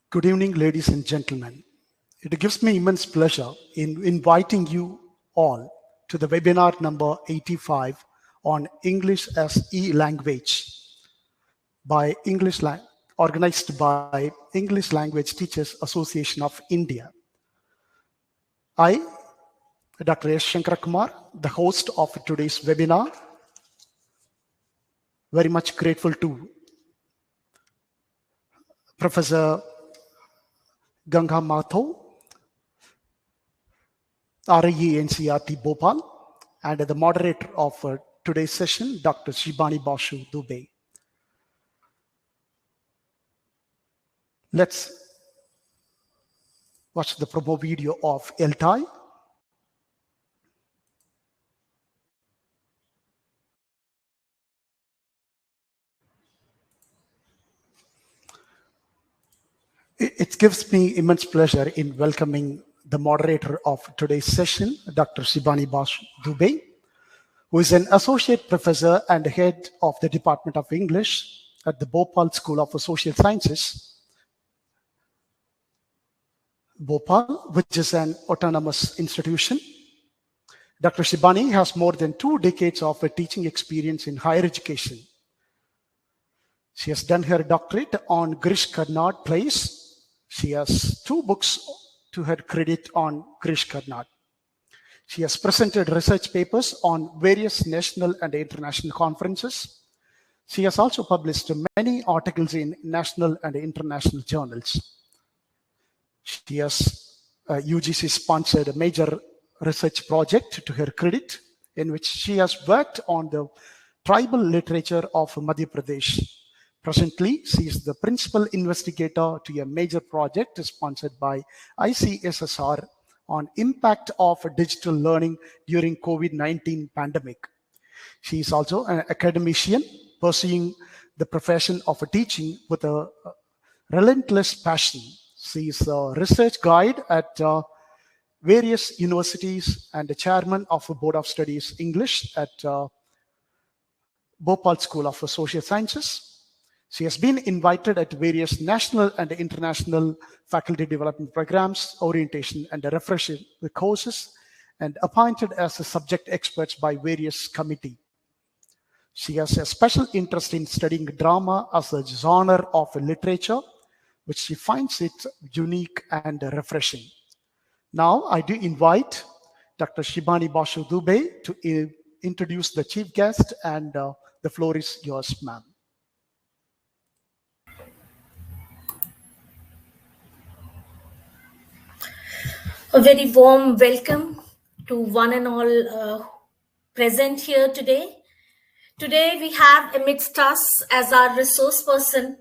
Good evening, ladies and gentlemen. It gives me immense pleasure in inviting you all to the webinar number 85 on English as e-language organized by English Language Teachers Association of India. I, Dr. S. Shankar Kumar, the host of today's webinar, very much grateful to Professor Ganga Mahto, RE NCERT Bhopal, and the moderator of today's session, Dr. Shibani Basu Dubey. Let's watch the promo video of ELTAI. It gives me immense pleasure in welcoming the moderator of today's session, Dr. Shibani Basu Dubey, who is an associate professor and head of the Department of English at the Bhopal School of Social Sciences, Bhopal, which is an autonomous institution. Dr. Shibani has more than 2 decades of teaching experience in higher education. She has done her doctorate on Girish Karnad plays. She has 2 books to her credit on Girish Karnad. She has presented research papers on various national and international conferences. She has also published many articles in national and international journals. She has UGC-sponsored a major research project to her credit, in which she has worked on the tribal literature of Madhya Pradesh. Presently, she is the principal investigator to a major project sponsored by ICSSR on impact of digital learning during COVID-19 pandemic. She is also an academician pursuing the profession of teaching with a relentless passion. She is a research guide at various universities and the chairman of the Board of Studies English at Bhopal School of Social Sciences. She has been invited at various national and international faculty development programs, orientation and refresher courses, and appointed as a subject expert by various committees. She has a special interest in studying drama as a genre of literature, which she finds it unique and refreshing. Now, I do invite Dr. Shibani Basu Dubey to introduce the chief guest, and the floor is yours, ma'am. A very warm welcome to one and all present here today. Today we have amidst us as our resource person,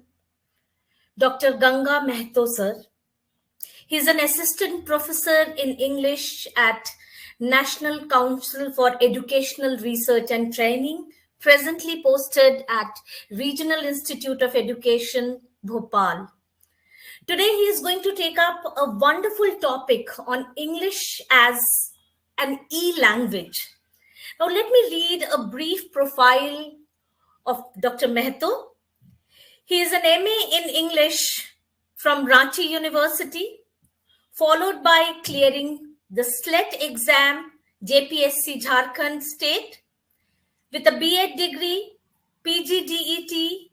Dr. Ganga Mahto sir. He's an assistant professor in English at National Council for Educational Research and Training, presently posted at Regional Institute of Education, Bhopal. Today, he is going to take up a wonderful topic on English as an e-language. Now, let me read a brief profile of Dr. Mahto. He is an MA in English from Ranchi University, followed by clearing the SLET exam, JPSC Jharkhand State, with a B.Ed degree, PGDT,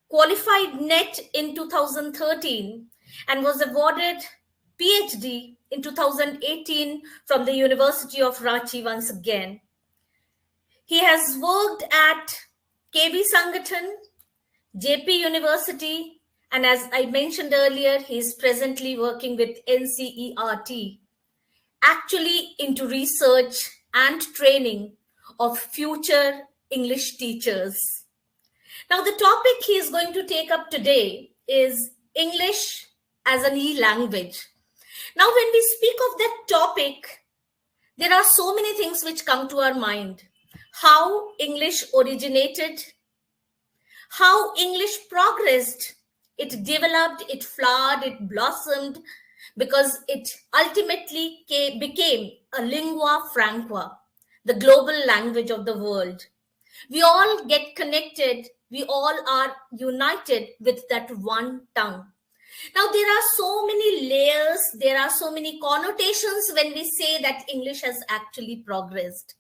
qualified NET in 2013, and was awarded Ph.D. in 2018 from the University of Ranchi once again. He has worked at KB Sangathan, JP University, and as I mentioned earlier, he is presently working with NCERT, actually into research and training of future English teachers. Now, the topic he is going to take up today is English as an e-language. Now, when we speak of that topic, there are so many things which come to our mind. How English originated, how English progressed, it developed, it flowered, it blossomed, because it ultimately became a lingua franca, the global language of the world. We all get connected. We all are united with that one tongue. Now, there are so many layers, there are so many connotations when we say that English has actually progressed.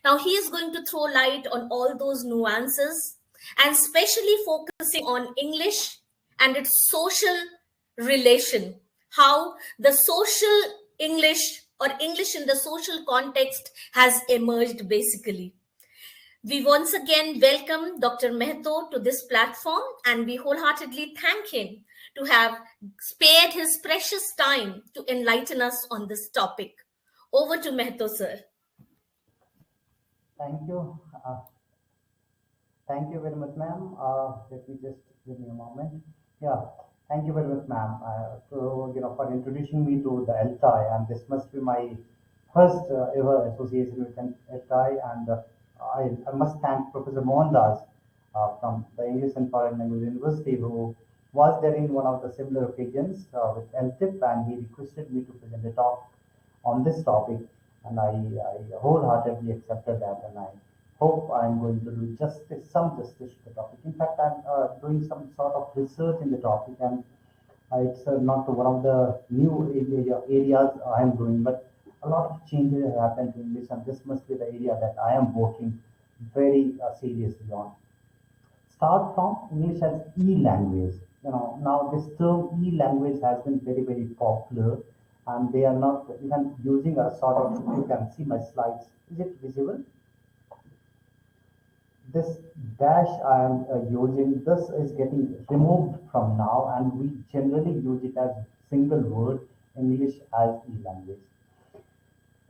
Now, he is going to throw light on all those nuances and especially focusing on English and its social relation, how the social English or English in the social context has emerged basically. We once again welcome Dr. Mahto to this platform, and we wholeheartedly thank him to have spared his precious time to enlighten us on this topic. Over to Mahto, sir. Thank you. Thank you very much, ma'am. Let me just give me a moment. Yeah, thank you very much, ma'am, for introducing me to the ELTAI, and this must be my first ever association with an ELTAI, and I must thank Professor Mohandas from the English and Foreign Language University, who was there in one of the similar occasions with LTIP, and he requested me to present a talk on this topic, and I wholeheartedly accepted that, and I hope I'm going to do some justice to the topic. In fact, I'm doing some sort of research in the topic, and it's not one of the new areas I'm doing, but a lot of changes have happened in English, and this must be the area that I am working very seriously on. Start from English as e-language. Now this term e-language has been very, very popular, and they are not even using a sort of, you can see my slides. Is it visible? This dash I am using, this is getting removed from now, and we generally use it as single word, English as e-language.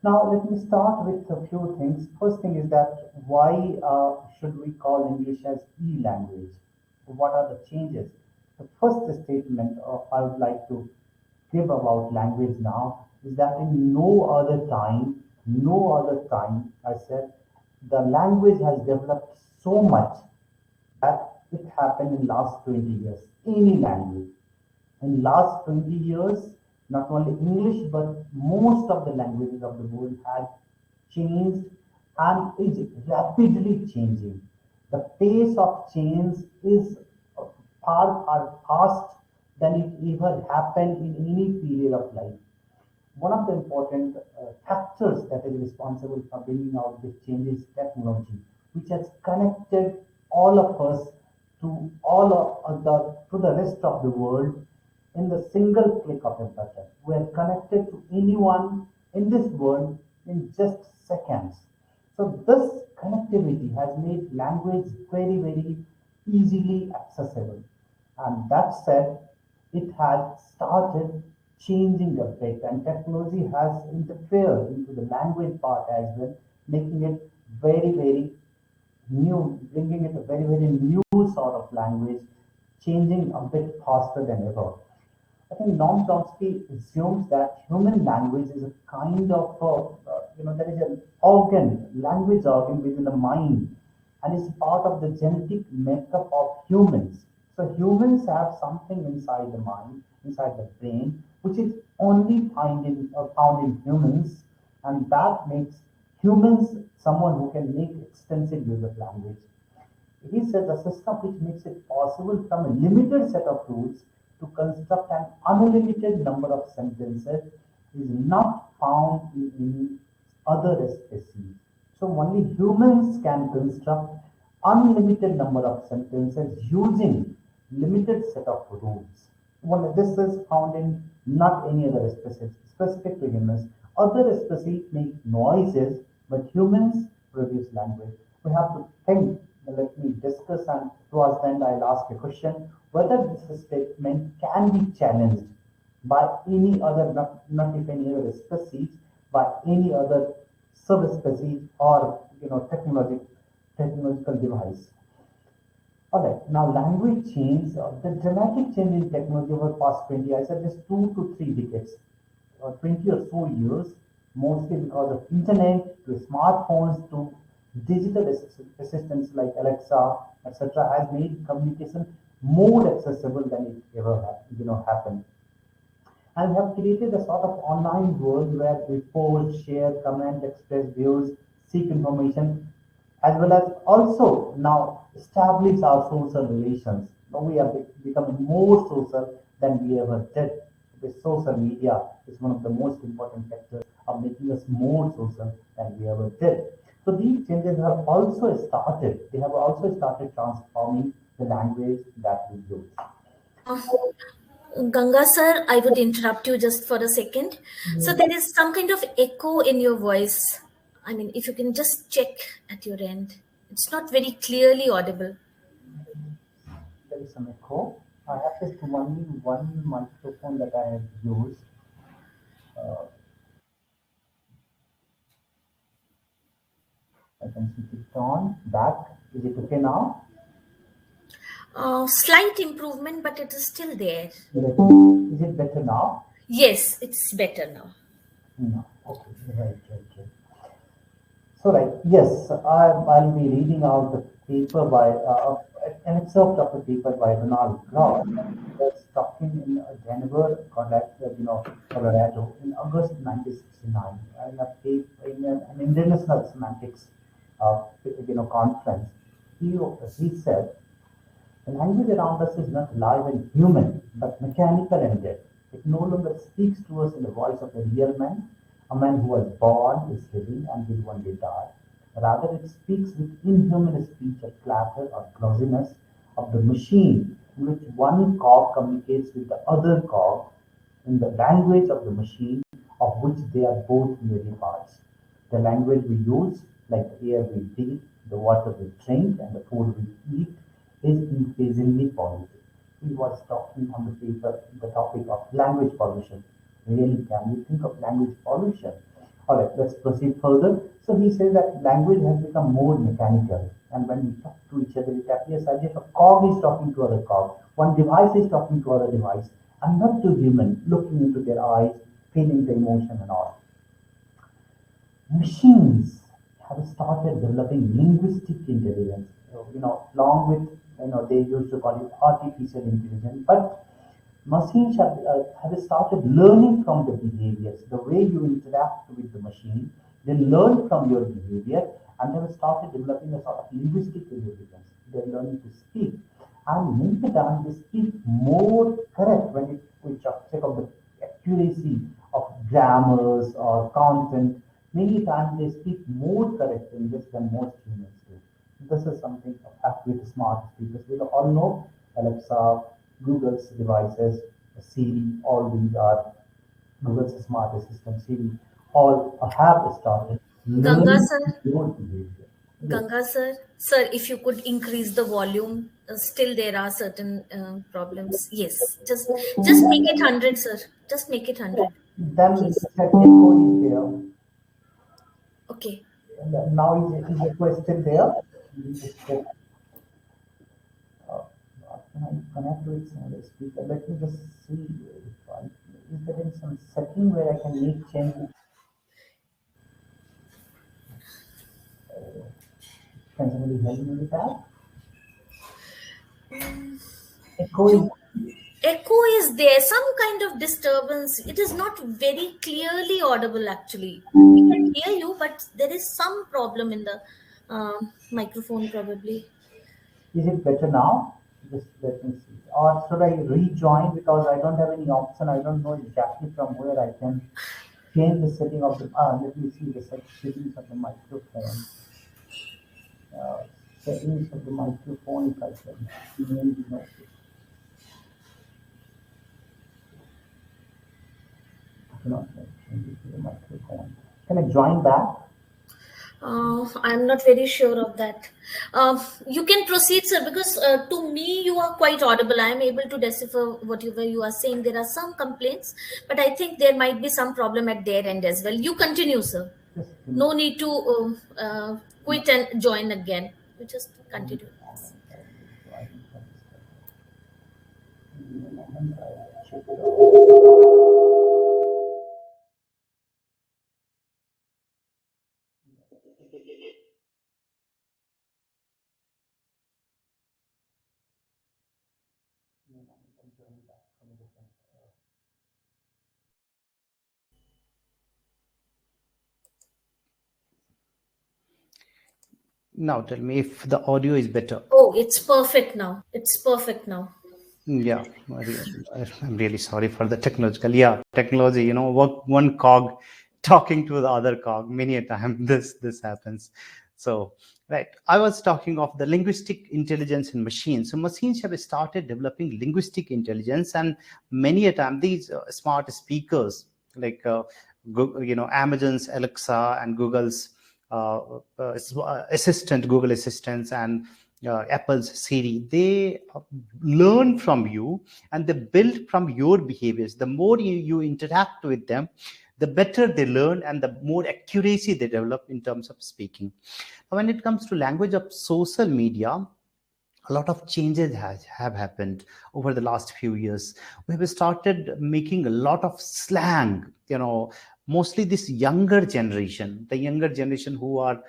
Now let me start with a few things. First thing is that why should we call English as e-language? What are the changes? The first statement I would like to give about language now is that in no other time, I said, the language has developed so much that it happened in last 20 years. Any language. In last 20 years, not only English, but most of the languages of the world have changed and is rapidly changing. The pace of change is far fast than it ever happened in any period of life. One of the important factors that is responsible for bringing out this change is technology, which has connected all of us to the rest of the world in the single click of a button. We are connected to anyone in this world in just seconds. So this connectivity has made language very, very easily accessible. And that said, it has started changing a bit, and technology has interfered into the language part as well, making it very, very new, bringing it a very, very new sort of language, changing a bit faster than ever. I think Noam Chomsky assumes that human language is a kind of, there is an language organ within the mind, and is part of the genetic makeup of humans. So humans have something inside the mind, inside the brain, which is only found in humans, and that makes humans someone who can make extensive use of language. He says a system which makes it possible from a limited set of rules to construct an unlimited number of sentences is not found in any other species. So only humans can construct unlimited number of sentences using limited set of rules. Well, this is found in not any other species specific to humans. Other species make noises, but humans produce language. We have to think. Let me discuss, and towards the end I'll ask a question whether this statement can be challenged by any other, not if any other species, by any other subspecies or technological device. Alright, now language change, the dramatic change in technology over past 20, I said just 2 to 3 decades, 20 or so years, mostly because of internet to smartphones to digital assistants like Alexa, etc., has made communication more accessible than it ever happened. And we have created a sort of online world where we post, share, comment, express views, seek information, as well as also now establish our social relations. Now we are becoming more social than we ever did. The social media is one of the most important factors of making us more social than we ever did. So these changes have also started. They have also started transforming the language that we use. Ganga sir, I would interrupt you just for a second. So there is some kind of echo in your voice. I mean, if you can just check at your end. It's not very clearly audible. There is some echo. I have just only one microphone that I have used. I can switch it on. Back. Is it okay now? Slight improvement, but it is still there. Is it better now? Yes, it's better now. No. Okay. Right. So, yes, I'll be reading out the paper by an excerpt of the paper by Ronald Gross. That's talking in Denver, Colorado, in August 1969, in an international semantics, conference. He said, the language around us is not live and human, but mechanical and dead. It no longer speaks to us in the voice of a real man, a man who was born, is living, and will one day die. Rather, it speaks with inhuman speech of clatter or glossiness of the machine, in which one cog communicates with the other cog in the language of the machine, of which they are both merely parts. The language we use, like the air we breathe, the water we drink, and the food we eat, is increasingly polluted. He was talking on the paper, the topic of language pollution. Really, can we think of language pollution? All right, let's proceed further. So he says that language has become more mechanical, and when we talk to each other, it appears as if a cog is talking to other cog, one device is talking to other device, and not to human, looking into their eyes, feeling the emotion and all. Machines have started developing linguistic intelligence, along with, they used to call it artificial intelligence, but machines have started learning from the behaviors, the way you interact with the machine. They learn from your behavior, and they have started developing a sort of linguistic intelligence. They're learning to speak, and many times they speak more correct when we check of the accuracy of grammars or content. Many times they speak more correct English than most humans do. This is something with smart speakers. We all know Alexa, Google's devices, Siri, all these are Google's smart assistant, Siri, all have started Ganga learning sir, your behavior. Ganga sir, if you could increase the volume, still there are certain problems. Yes, just make it 100, sir. Just make it 100, Then please. that echo is there. Okay. And now is the question there? Can I connect to it on the speaker? Let me just see is there some setting where I can make changes. Can somebody help me with that? Echo is there, some kind of disturbance. It is not very clearly audible actually. We can hear you, but there is some problem in the microphone probably. Is it better now? Just let me see. Or should I rejoin, because I don't have any option. I don't know exactly from where I can change the setting of the. Let me see the settings of the microphone. Settings of the microphone, if I can maybe notice. I cannot change it to the microphone. Can I join back? I'm not very sure of that. You can proceed, sir, because to me you are quite audible. I am able to decipher whatever you are saying. There are some complaints, but I think there might be some problem at their end as well. You continue, sir. No need to quit and join again. You just continue. Now tell me if the audio is better. Oh, it's perfect now. It's perfect now. Yeah, I'm really sorry for the technological. Yeah, technology, one cog talking to the other cog. Many a time this happens. So, right, I was talking of the linguistic intelligence in machines. So machines have started developing linguistic intelligence, and many a time these smart speakers like Amazon's Alexa and Google's assistant, Google Assistants, and Apple's Siri, they learn from you and they build from your behaviors. The more you interact with them, the better they learn and the more accuracy they develop in terms of speaking. Now, when it comes to language of social media, a lot of changes have happened over the last few years. We have started making a lot of slang, mostly this younger generation, the younger generation who are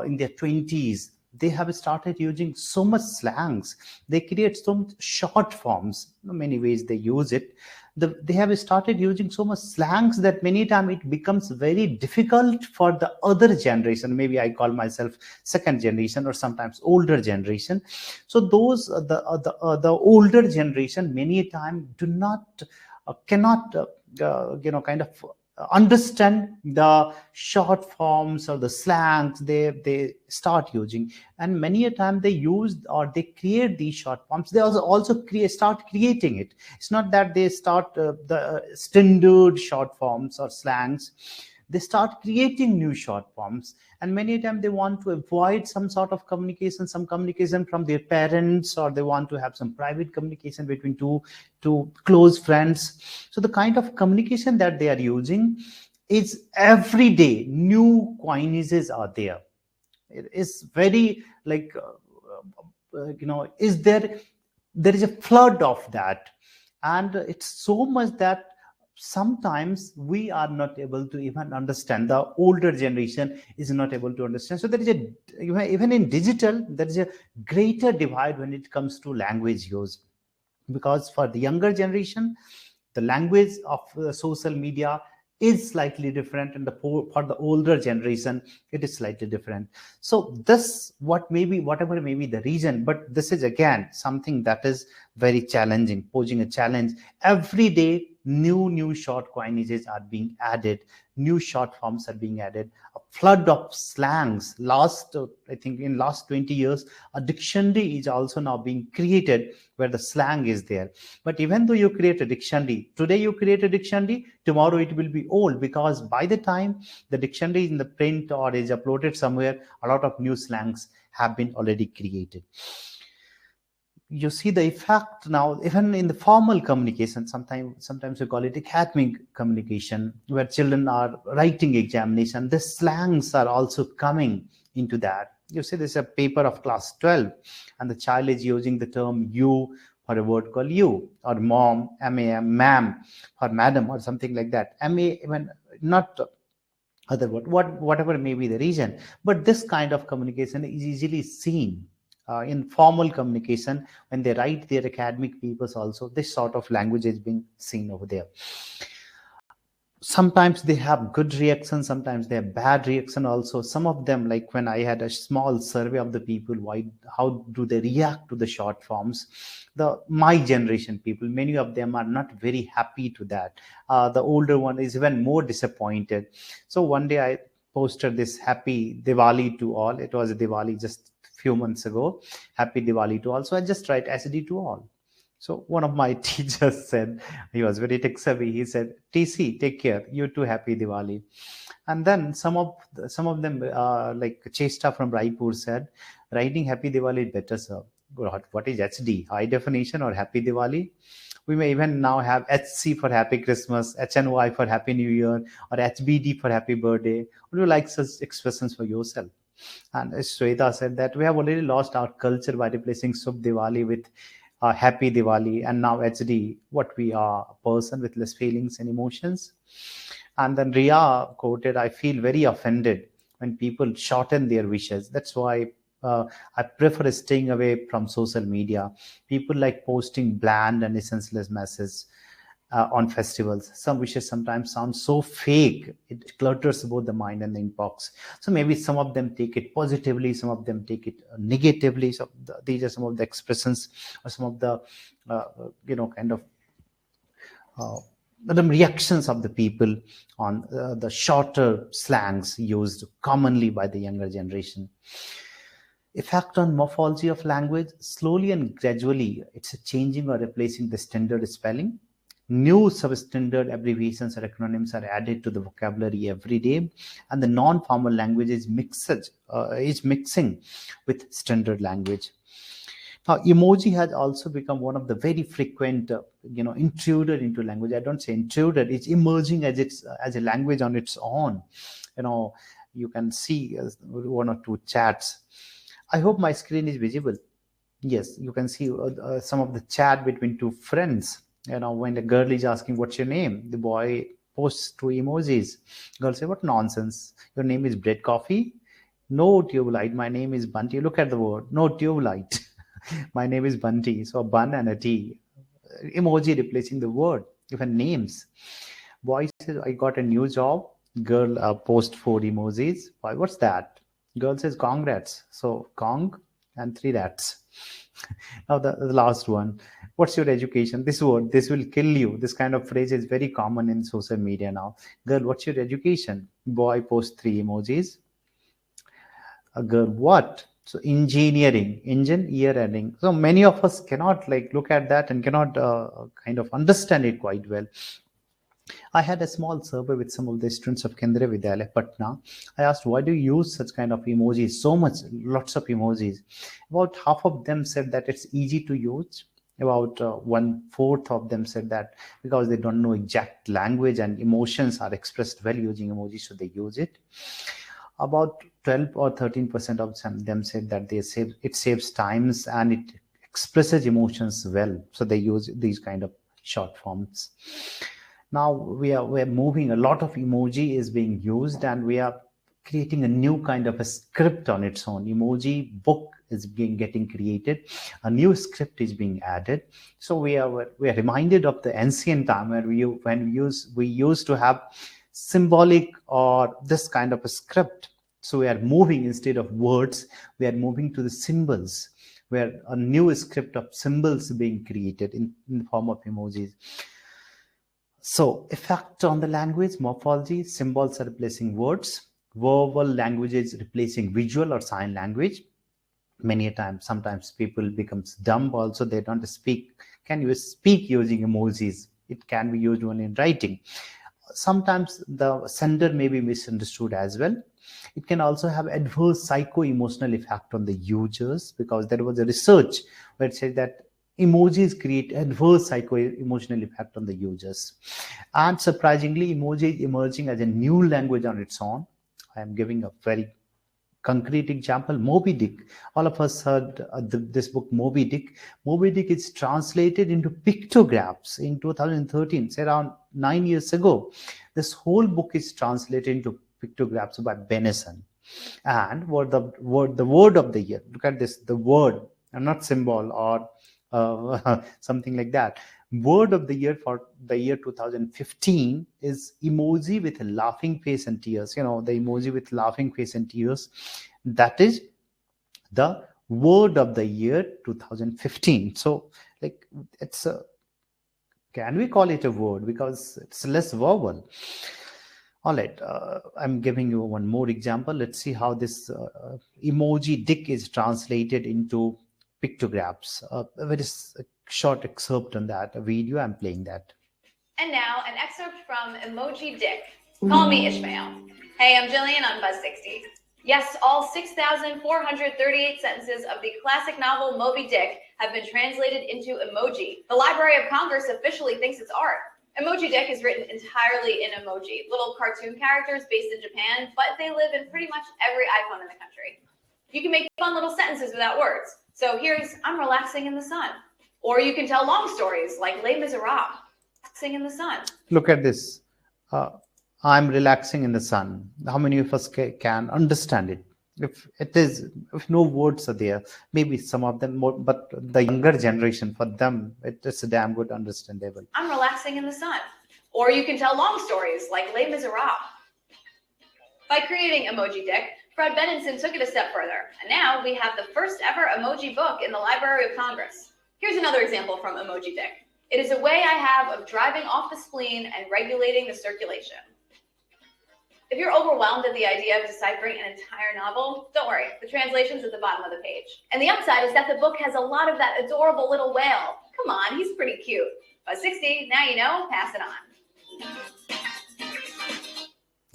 in their 20s. They have started using so much slangs. They create some short forms. In many ways they use it. They have started using so much slangs that many times it becomes very difficult for the other generation. Maybe I call myself second generation or sometimes older generation. So those the older generation many time do not cannot kind of understand the short forms or the slangs they start using, and many a time they use or they create these short forms. They also start creating it. It's not that they start the standard short forms or slangs. They start creating new short forms, and many times they want to avoid some sort of communication, some communication from their parents, or they want to have some private communication between two close friends. So the kind of communication that they are using is every day new coinages are there. It is very like is there is a flood of that, and it's so much that sometimes we are not able to even understand. The older generation is not able to understand. So there is a, even in digital, there is a greater divide when it comes to language use, because for the younger generation, the language of social media is slightly different, and for the older generation it is slightly different. So this whatever may be the reason, but this is again something that is very challenging, posing a challenge. Every day new short coinages are being added, new short forms are being added, a flood of slangs. I think in last 20 years a dictionary is also now being created where the slang is there. But even though you create a dictionary, today you create a dictionary, tomorrow it will be old, because by the time the dictionary is in the print or is uploaded somewhere, a lot of new slangs have been already created. You see the effect now even in the formal communication. Sometimes we call it academic communication, where children are writing examination. The slangs are also coming into that. You see, there's a paper of class 12 and the child is using the term you for a word called you, or mom, ma'am, or madam, or something like that. Even not other word, whatever may be the reason. But this kind of communication is easily seen in formal communication. When they write their academic papers also, this sort of language is being seen over there. Sometimes they have good reaction, sometimes they have bad reaction also. Some of them, like when I had a small survey of the people, how do they react to the short forms, my generation people, many of them are not very happy to that. The older one is even more disappointed. So one day I posted this happy Diwali to all. It was a Diwali just few months ago. Happy Diwali to all. So I just write SD to all. So one of my teachers said, he was very tech savvy. He said, TC, take care. You too, happy Diwali. And then some of them, like Chesta from Raipur said, writing happy Diwali is better, sir. What is HD? High definition or happy Diwali? We may even now have HC for happy Christmas, HNY for happy New Year, or HBD for happy birthday. Would you like such expressions for yourself? And Shweta said that we have already lost our culture by replacing Subh Diwali with happy Diwali, and now HD, what we are, a person with less feelings and emotions. And then Ria quoted, I feel very offended when people shorten their wishes. That's why I prefer staying away from social media. People like posting bland and senseless messages. on festivals. Some wishes sometimes sound so fake, it clutters both the mind and the inbox. So maybe some of them take it positively, some of them take it negatively. So these are some of the expressions or some of the the reactions of the people on the shorter slangs used commonly by the younger generation. Effect on morphology of language: slowly and gradually, it's changing or replacing the standard spelling. New substandard abbreviations or acronyms are added to the vocabulary every day, and the non-formal language is mixing with standard language. Now, emoji has also become one of the very frequent, intruder into language. I don't say intruder; it's emerging as a language on its own. You can see one or two chats. I hope my screen is visible. Yes, you can see some of the chat between two friends. When the girl is asking, "What's your name?" the boy posts two emojis. Girl say, "What nonsense? Your name is Bread Coffee? No tube light. My name is Bunty." Look at the word. No tube light. My name is Bunty. So a bun and a T. Emoji replacing the word. Even names. Boy says, "I got a new job." Girl post 4 emojis. Why? What's that? Girl says, "Congrats." So Kong and 3 rats. Now the last one. What's your education? This word, this will kill you. This kind of phrase is very common in social media now. Girl, what's your education? Boy posts 3 emojis. A girl, what? So engineering, engine, year ending. So many of us cannot look at that and cannot kind of understand it quite well. I had a small survey with some of the students of Kendriya Vidyalaya, Patna. I asked, why do you use such kind of emojis? So much, lots of emojis. About half of them said that it's easy to use. About 1/4 of them said that because they don't know exact language and emotions are expressed well using emojis, so they use it. About 12 or 13% of them said that it saves times and it expresses emotions well, so they use these kind of short forms. Now we're moving, a lot of emoji is being used, and we are creating a new kind of a script on its own. Emoji book is getting created, a new script is being added. So we are reminded of the ancient time where we used to have symbolic or this kind of a script. So we are moving, instead of words, we are moving to the symbols, where a new script of symbols being created in the form of emojis. So effect on the language: morphology, symbols are replacing words, verbal languages replacing visual or sign language. Many a time, sometimes people becomes dumb also, they don't speak. Can you speak using emojis? It can be used only in writing. Sometimes the sender may be misunderstood as well. It can also have adverse psycho-emotional effect on the users, because there was a research where it said that emojis create adverse psycho-emotional effect on the users. And surprisingly, emoji is emerging as a new language on its own. I am giving a very concrete example. Moby Dick. All of us heard this book, Moby Dick. Moby Dick is translated into pictographs in 2013, say around 9 years ago. This whole book is translated into pictographs by Benison. And the word of the year. Look at this, the word, and not symbol or something like that. Word of the year for the year 2015 is emoji with a laughing face and tears. The emoji with laughing face and tears. That is the word of the year 2015. So, it's can we call it a word, because it's less verbal? All right, I'm giving you one more example. Let's see how this emoji dick is translated into pictographs. A very short excerpt on that, a video. I'm playing that. And now an excerpt from Emoji Dick. Call me Ishmael. Hey, I'm Jillian on Buzz 60. Yes, all 6,438 sentences of the classic novel Moby Dick have been translated into emoji. The Library of Congress officially thinks it's art. Emoji Dick is written entirely in emoji, little cartoon characters based in Japan, but they live in pretty much every iPhone in the country. You can make fun little sentences without words. So here's, I'm relaxing in the sun. Or you can tell long stories like Les Miserables, relaxing in the sun. Look at this. I'm relaxing in the sun. How many of us can understand it? if no words are there, maybe some of them more, but the younger generation, for them, it's a damn good understandable. I'm relaxing in the sun. Or you can tell long stories like Les Miserables. By creating Emoji Dick, Fred Benenson took it a step further, and now we have the first ever emoji book in the Library of Congress. Here's another example from Emoji Dick. It is a way I have of driving off the spleen and regulating the circulation. If you're overwhelmed at the idea of deciphering an entire novel, don't worry, the translation's at the bottom of the page. And the upside is that the book has a lot of that adorable little whale. Come on, he's pretty cute. By 60, now you know, pass it on.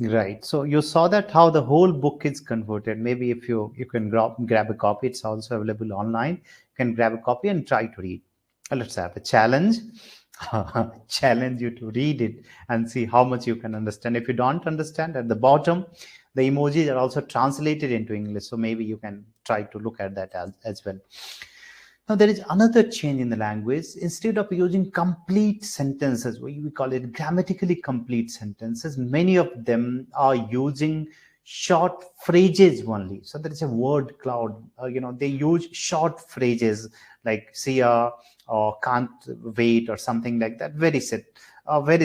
Right. So you saw that how the whole book is converted. Maybe if you can grab a copy, it's also available online. You can grab a copy and try to read. Let's have a challenge. Challenge you to read it and see how much you can understand. If you don't understand, at the bottom, the emojis are also translated into English. So maybe you can try to look at that as well. Now, there is another change in the language. Instead of using complete sentences, we call it grammatically complete sentences, many of them are using short phrases only. So there is a word cloud. They use short phrases like see ya or can't wait or something like that. Very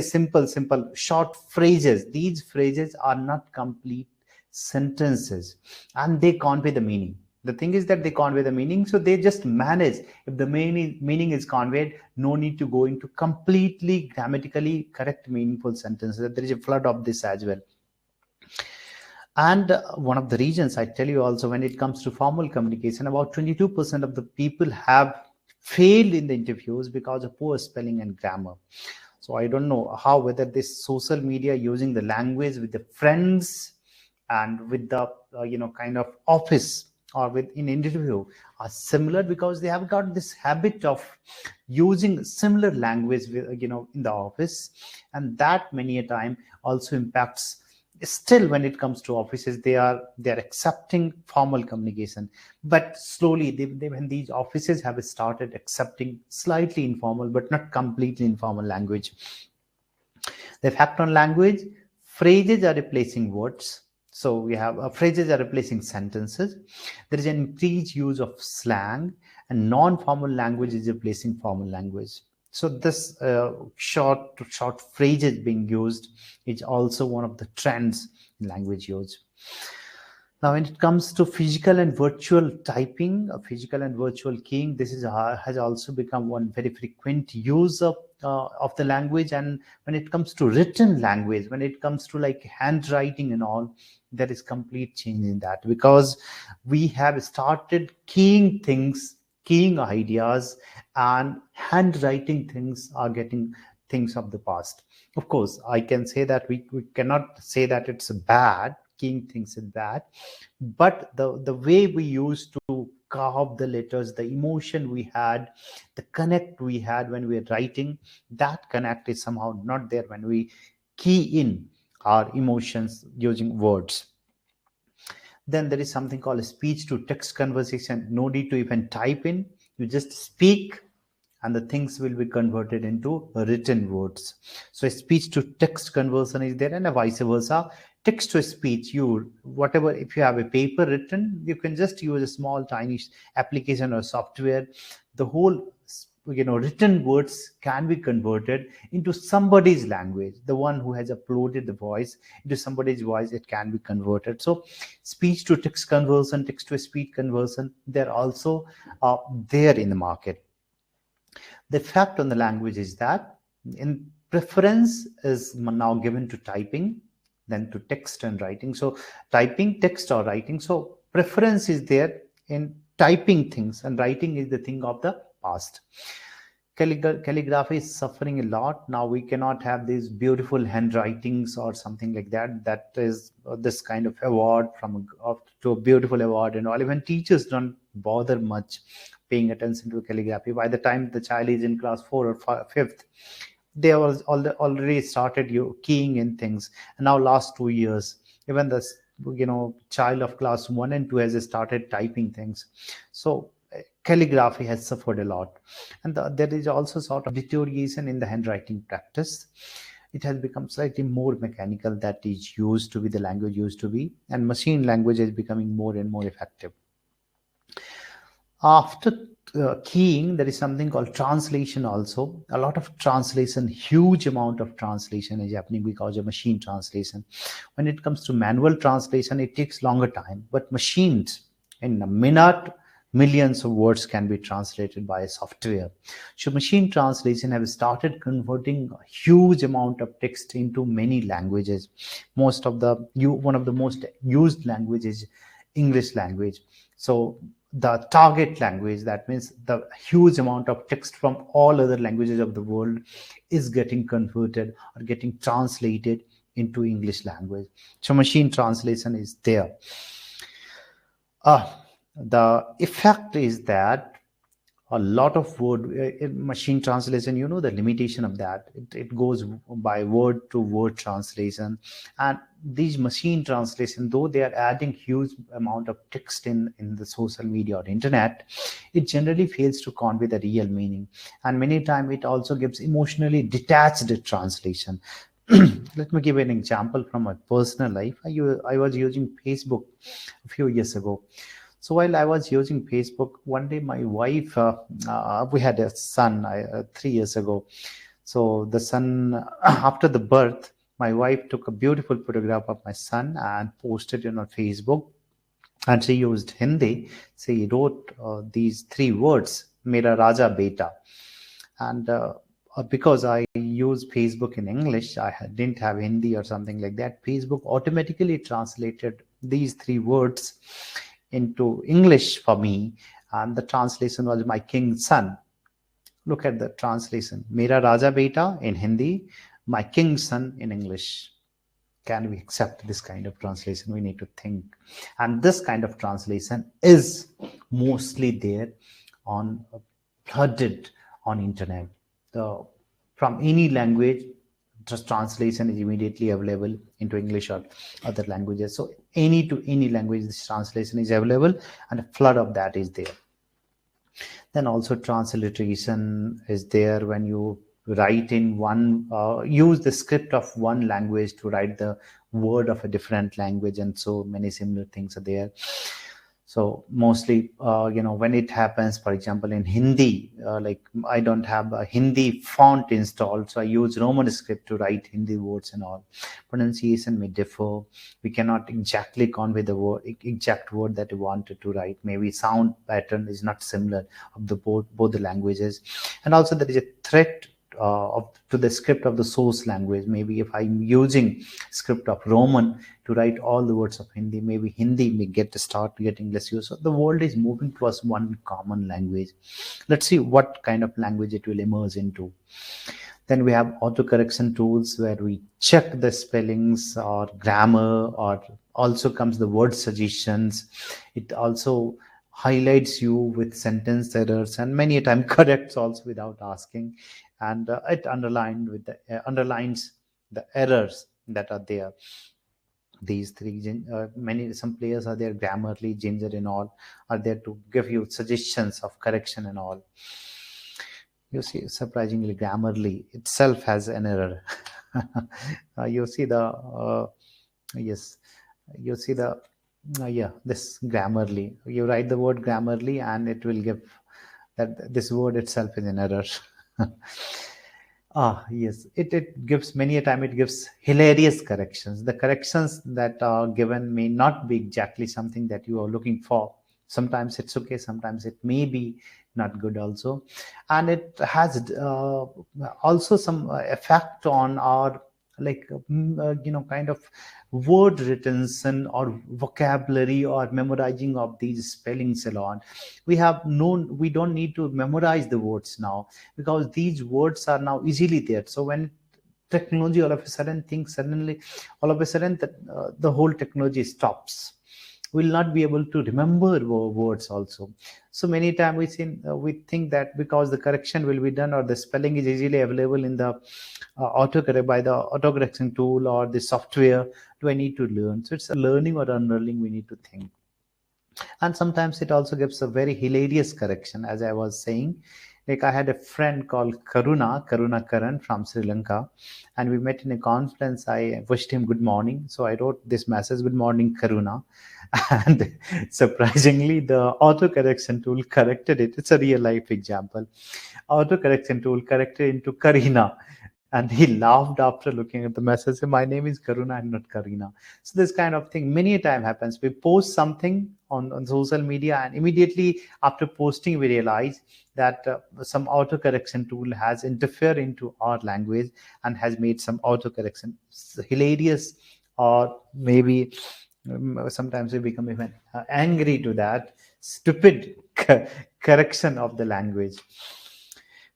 simple, short phrases. These phrases are not complete sentences and they convey the meaning. The thing is that they convey the meaning, so they just manage. If the meaning is conveyed, no need to go into completely grammatically correct, meaningful sentences. There is a flood of this as well. And one of the reasons I tell you also, when it comes to formal communication, about 22% of the people have failed in the interviews because of poor spelling and grammar. So I don't know whether this social media using the language with the friends and with the kind of office or in interview are similar, because they have got this habit of using similar language in the office, and that many a time also impacts. Still, when it comes to offices, they are accepting formal communication, but slowly when these offices have started accepting slightly informal but not completely informal language. The effect on language: phrases are replacing words. So we have phrases are replacing sentences. There is an increased use of slang, and non-formal language is replacing formal language. So this short phrases being used is also one of the trends in language use. Now, when it comes to physical and virtual typing, physical and virtual keying, this has also become one very frequent use of the language. And when it comes to written language, when it comes to like handwriting and all, there is complete change in that, because we have started keying things, keying ideas, and handwriting things are getting things of the past. Of course, I can say that we cannot say that it's bad. Keying things is bad, but the way we used to carve the letters, the emotion we had, the connect we had when we were writing, that connect is somehow not there when we key in our emotions using words. Then there is something called a speech to text conversation. No need to even type in, you just speak and the things will be converted into written words. So a speech to text conversion is there, and a vice versa. Text to speech, if you have a paper written, you can just use a small tiny application or software. The whole written words can be converted into somebody's language. The one who has uploaded the voice into somebody's voice, it can be converted. So speech to text conversion, text to speech conversion, they're also there in the market. The effect on the language is that in preference is now given to typing than to text and writing. So typing, text or writing. So preference is there in typing things, and writing is the thing of the past. Calligraphy is suffering a lot. Now we cannot have these beautiful handwritings or something like that. That is this kind of award to a beautiful award and all. Even teachers don't bother much paying attention to calligraphy. By the time the child is in class 4 or 5th, they have already started keying in things. And now last 2 years, even the child of class 1 and 2 has started typing things. So calligraphy has suffered a lot, and there is also sort of deterioration in the handwriting practice. it has become slightly more mechanical that is used to be the language used to be, and machine language is becoming more and more effective. After keying, there is something called translation also. A lot of translation, huge amount of translation is happening because of machine translation. When it comes to manual translation, it takes longer time, but machines, in a minute, millions of words can be translated by a software. So machine translation have started converting a huge amount of text into many languages. One of the most used languages is English language. So the target language, that means the huge amount of text from all other languages of the world, is getting converted or getting translated into English language. So machine translation is there. The effect is that a lot of word machine translation, you know the limitation of that. It goes by word to word translation, and these machine translation, though they are adding huge amount of text in the social media or internet, it generally fails to convey the real meaning, and many times it also gives emotionally detached translation. Let me give an example from my personal life. I was using Facebook a few years ago. So while I was using Facebook, one day my wife, we had a son 3 years ago. So the son, after the birth, my wife took a beautiful photograph of my son and posted it on Facebook. And she used Hindi. She wrote these 3 words, Mera Raja Beta. And because I use Facebook in English, I didn't have Hindi or something like that. Facebook automatically translated these 3 words into English for me, and the translation was my king's son. Look at the translation: Mera Raja Beta in Hindi, my king's son in English. Can we accept this kind of translation? We need to think. And this kind of translation is mostly there on flooded on internet. From any language, just translation is immediately available into English or other languages. So any to any language, this translation is available, and a flood of that is there. Then also transliteration is there when you write in one, use the script of one language to write the word of a different language, and so many similar things are there. So mostly, when it happens, for example, in Hindi, like I don't have a Hindi font installed, so I use Roman script to write Hindi words and all. Pronunciation may differ. We cannot exactly convey the exact word that we wanted to write. Maybe sound pattern is not similar of the both the languages. And also there is a threat to the script of the source language. Maybe if I'm using script of Roman to write all the words of Hindi, maybe Hindi may start getting less used. So the world is moving towards one common language. Let's see what kind of language it will emerge into. Then we have autocorrection tools where we check the spellings or grammar, or also comes the word suggestions. It also highlights you with sentence errors, and many a time corrects also without asking, and it underlines the errors that are there. These 3 some players are there, Grammarly, Ginger and all are there to give you suggestions of correction and all. You see, surprisingly, Grammarly itself has an error. You see the this Grammarly. You write the word Grammarly and it will give that this word itself is an error. Yes, it gives many a time, it gives hilarious corrections. The corrections that are given may not be exactly something that you are looking for. Sometimes it's okay, sometimes it may be not good also. And it has also some effect on our kind of word retention or vocabulary or memorizing of these spellings a lot. We don't need to memorize the words now, because these words are now easily there. So when technology all of a sudden the whole technology stops, we'll not be able to remember words also. So many times we think that because the correction will be done or the spelling is easily available in the autocorrect by the autocorrection tool or the software, do I need to learn? So it's a learning or unlearning we need to think. And sometimes it also gives a very hilarious correction, as I was saying. Like I had a friend called Karuna Karan from Sri Lanka, and we met in a conference. I wished him good morning. So I wrote this message, good morning, Karuna. And surprisingly, the autocorrection tool corrected it. It's a real life example. Autocorrection tool corrected into Karina. And he laughed after looking at the message. My name is Karuna and not Karina. So this kind of thing many a time happens. We post something on social media, and immediately after posting, we realize that some autocorrection tool has interfered into our language and has made some autocorrection hilarious, or maybe sometimes we become even angry to that stupid correction of the language.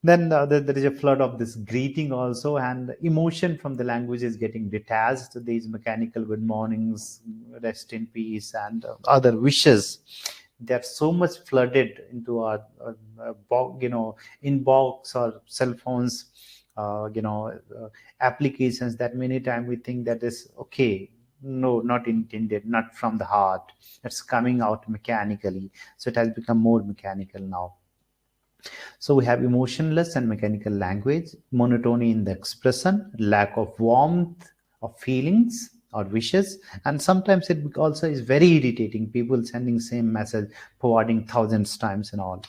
Then there is a flood of this greeting also, and emotion from the language is getting detached. These mechanical good mornings, rest in peace, and other wishes, they're so much flooded into our inbox or cell phones, applications, that many times we think that is okay. No, not intended, not from the heart. It's coming out mechanically. So it has become more mechanical now. So we have emotionless and mechanical language, monotony in the expression, lack of warmth of feelings or wishes, and sometimes it also is very irritating. People sending same message, forwarding thousands times and all.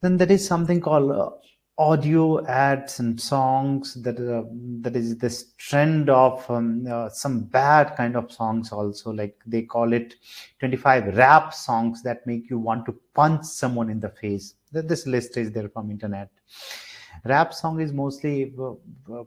Then there is something called audio ads and songs, that is this trend of some bad kind of songs also, like they call it 25 rap songs that make you want to punch someone in the face. This list is there from internet. Rap song is mostly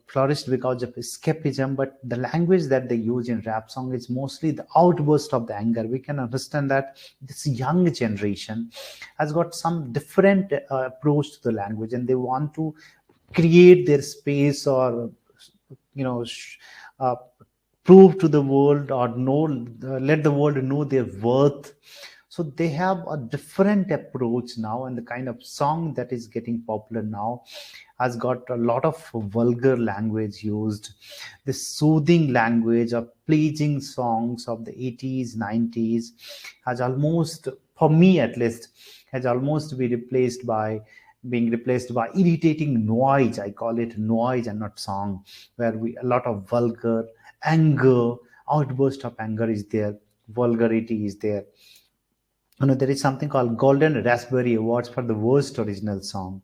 flourished because of escapism, but the language that they use in rap song is mostly the outburst of the anger. We can understand that this young generation has got some different approach to the language, and they want to create their space, or prove to the world, or let the world know their worth. So they have a different approach now, and the kind of song that is getting popular now has got a lot of vulgar language used. The soothing language of pleasing songs of the 80s, 90s has almost, for me at least, has almost being replaced by irritating noise. I call it noise and not song, where a lot of vulgar anger, outburst of anger is there, vulgarity is there. There is something called Golden Raspberry Awards for the worst original song.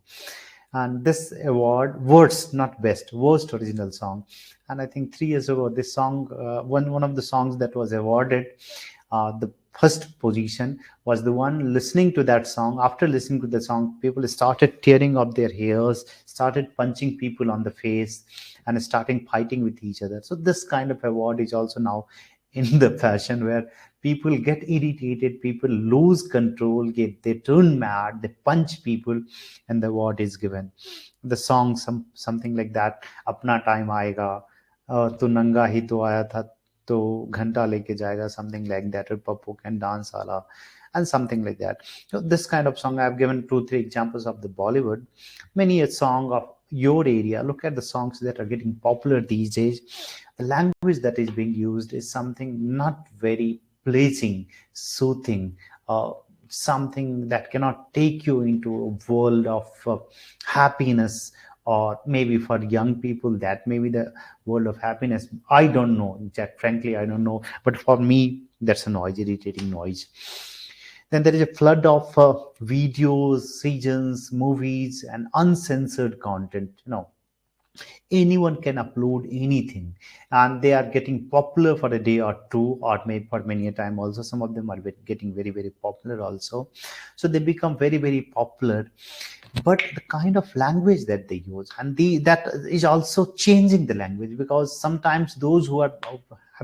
And this award, worst, not best, worst original song. And I think 3 years ago, this song, one of the songs that was awarded, the first position was the one listening to that song. After listening to the song, people started tearing up their hairs, started punching people on the face, and starting fighting with each other. So this kind of award is also now in the fashion, where people get irritated, people lose control, they turn mad, they punch people, and the award is given. The song, something like that, Apna time aayega, tu nanga hi to aaya tha, to ghanta leke jayega, something like that, or Pappu can dance ala, and something like that. So this kind of song, I've given 2-3 examples of the Bollywood. Many a song of your area. Look at the songs that are getting popular these days. The language that is being used is something not very pleasing, soothing, something that cannot take you into a world of happiness, or maybe for young people that may be the world of happiness. I don't know, frankly, I don't know, but for me, that's a noise, irritating noise. Then there is a flood of videos, seasons, movies, and uncensored content. Anyone can upload anything, and they are getting popular for a day or two, or maybe for many a time also. Some of them are getting very, very popular also. So they become very, very popular. But the kind of language that they use, and that is also changing the language, because sometimes those who have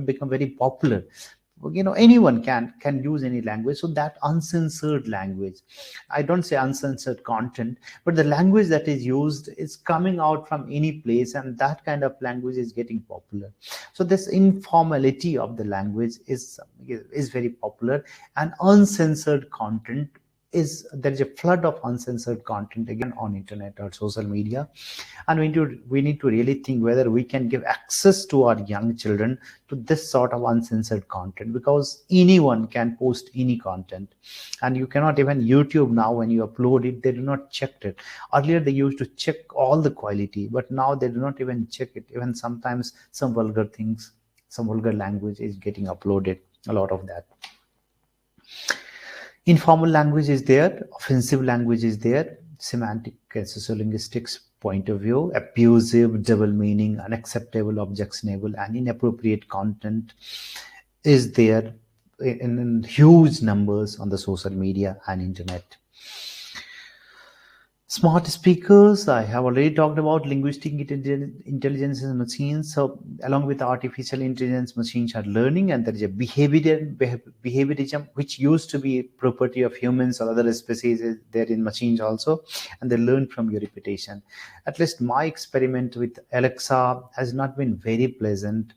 become very popular, anyone can use any language. So that uncensored language, I don't say uncensored content, but the language that is used is coming out from any place, and that kind of language is getting popular. So this informality of the language is very popular, and uncensored content there is a flood of uncensored content again on internet or social media, and we need to really think whether we can give access to our young children to this sort of uncensored content, because anyone can post any content, and you cannot even YouTube now, when you upload it, they do not check it. Earlier they used to check all the quality, but now they do not even check it. Even sometimes some vulgar things, some vulgar language is getting uploaded, a lot of that. Informal language is there, offensive language is there, semantic and sociolinguistics point of view, abusive, double meaning, unacceptable, objectionable, and inappropriate content is there in huge numbers on the social media and internet. Smart speakers, I have already talked about linguistic intelligence in machines. So along with artificial intelligence, machines are learning, and there is a behaviorism, which used to be property of humans or other species, is there in machines also, and they learn from your repetition. At least my experiment with Alexa has not been very pleasant.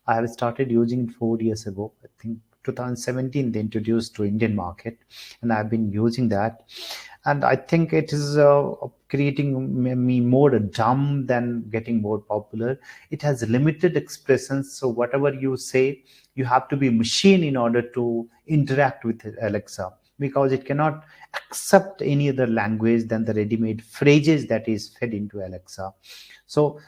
I have started using it 4 years ago. I think 2017 they introduced to Indian market, and I've been using that. And I think it is creating me more dumb than getting more popular. It has limited expressions, so whatever you say, you have to be machine in order to interact with Alexa, because it cannot accept any other language than the ready-made phrases that is fed into Alexa. So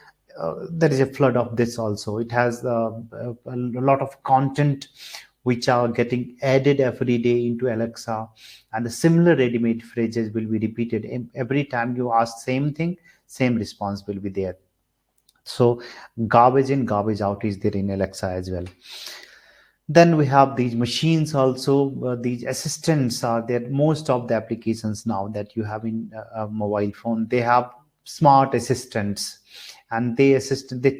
there is a flood of this also. It has a lot of content which are getting added every day into Alexa, and the similar ready-made phrases will be repeated. Every time you ask same thing, same response will be there. So garbage in, garbage out is there in Alexa as well. Then we have these machines also. These assistants are there. Most of the applications now that you have in a mobile phone, they have smart assistants, and they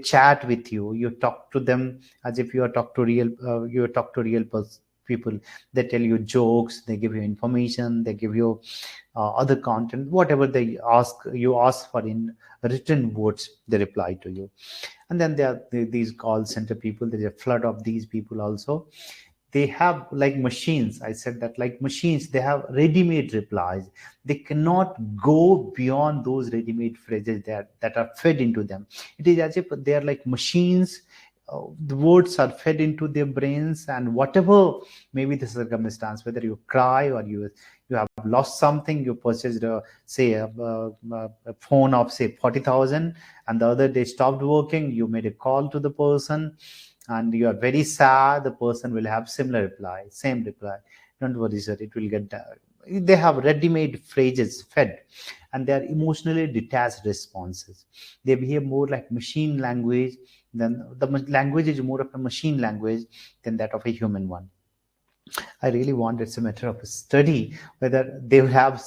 chat with you. You talk to them as if you talk to real people. They tell you jokes, they give you information, they give you other content, whatever you ask for in written words, they reply to you. And then there are these call center people. There's a flood of these people also. They have, like machines, I said that, like machines, they have ready-made replies. They cannot go beyond those ready-made phrases that are fed into them. It is as if they are like machines. The words are fed into their brains, and whatever maybe the circumstance, whether you cry or you have lost something, you purchased a phone of say 40,000, and the other day stopped working, you made a call to the person, and you are very sad, the person will have same reply. Don't worry, sir, it will get done. They have ready-made phrases fed, and they are emotionally detached responses. They behave more like machine language. Then the language is more of a machine language than that of a human one. I really want, it's a matter of a study, whether they will have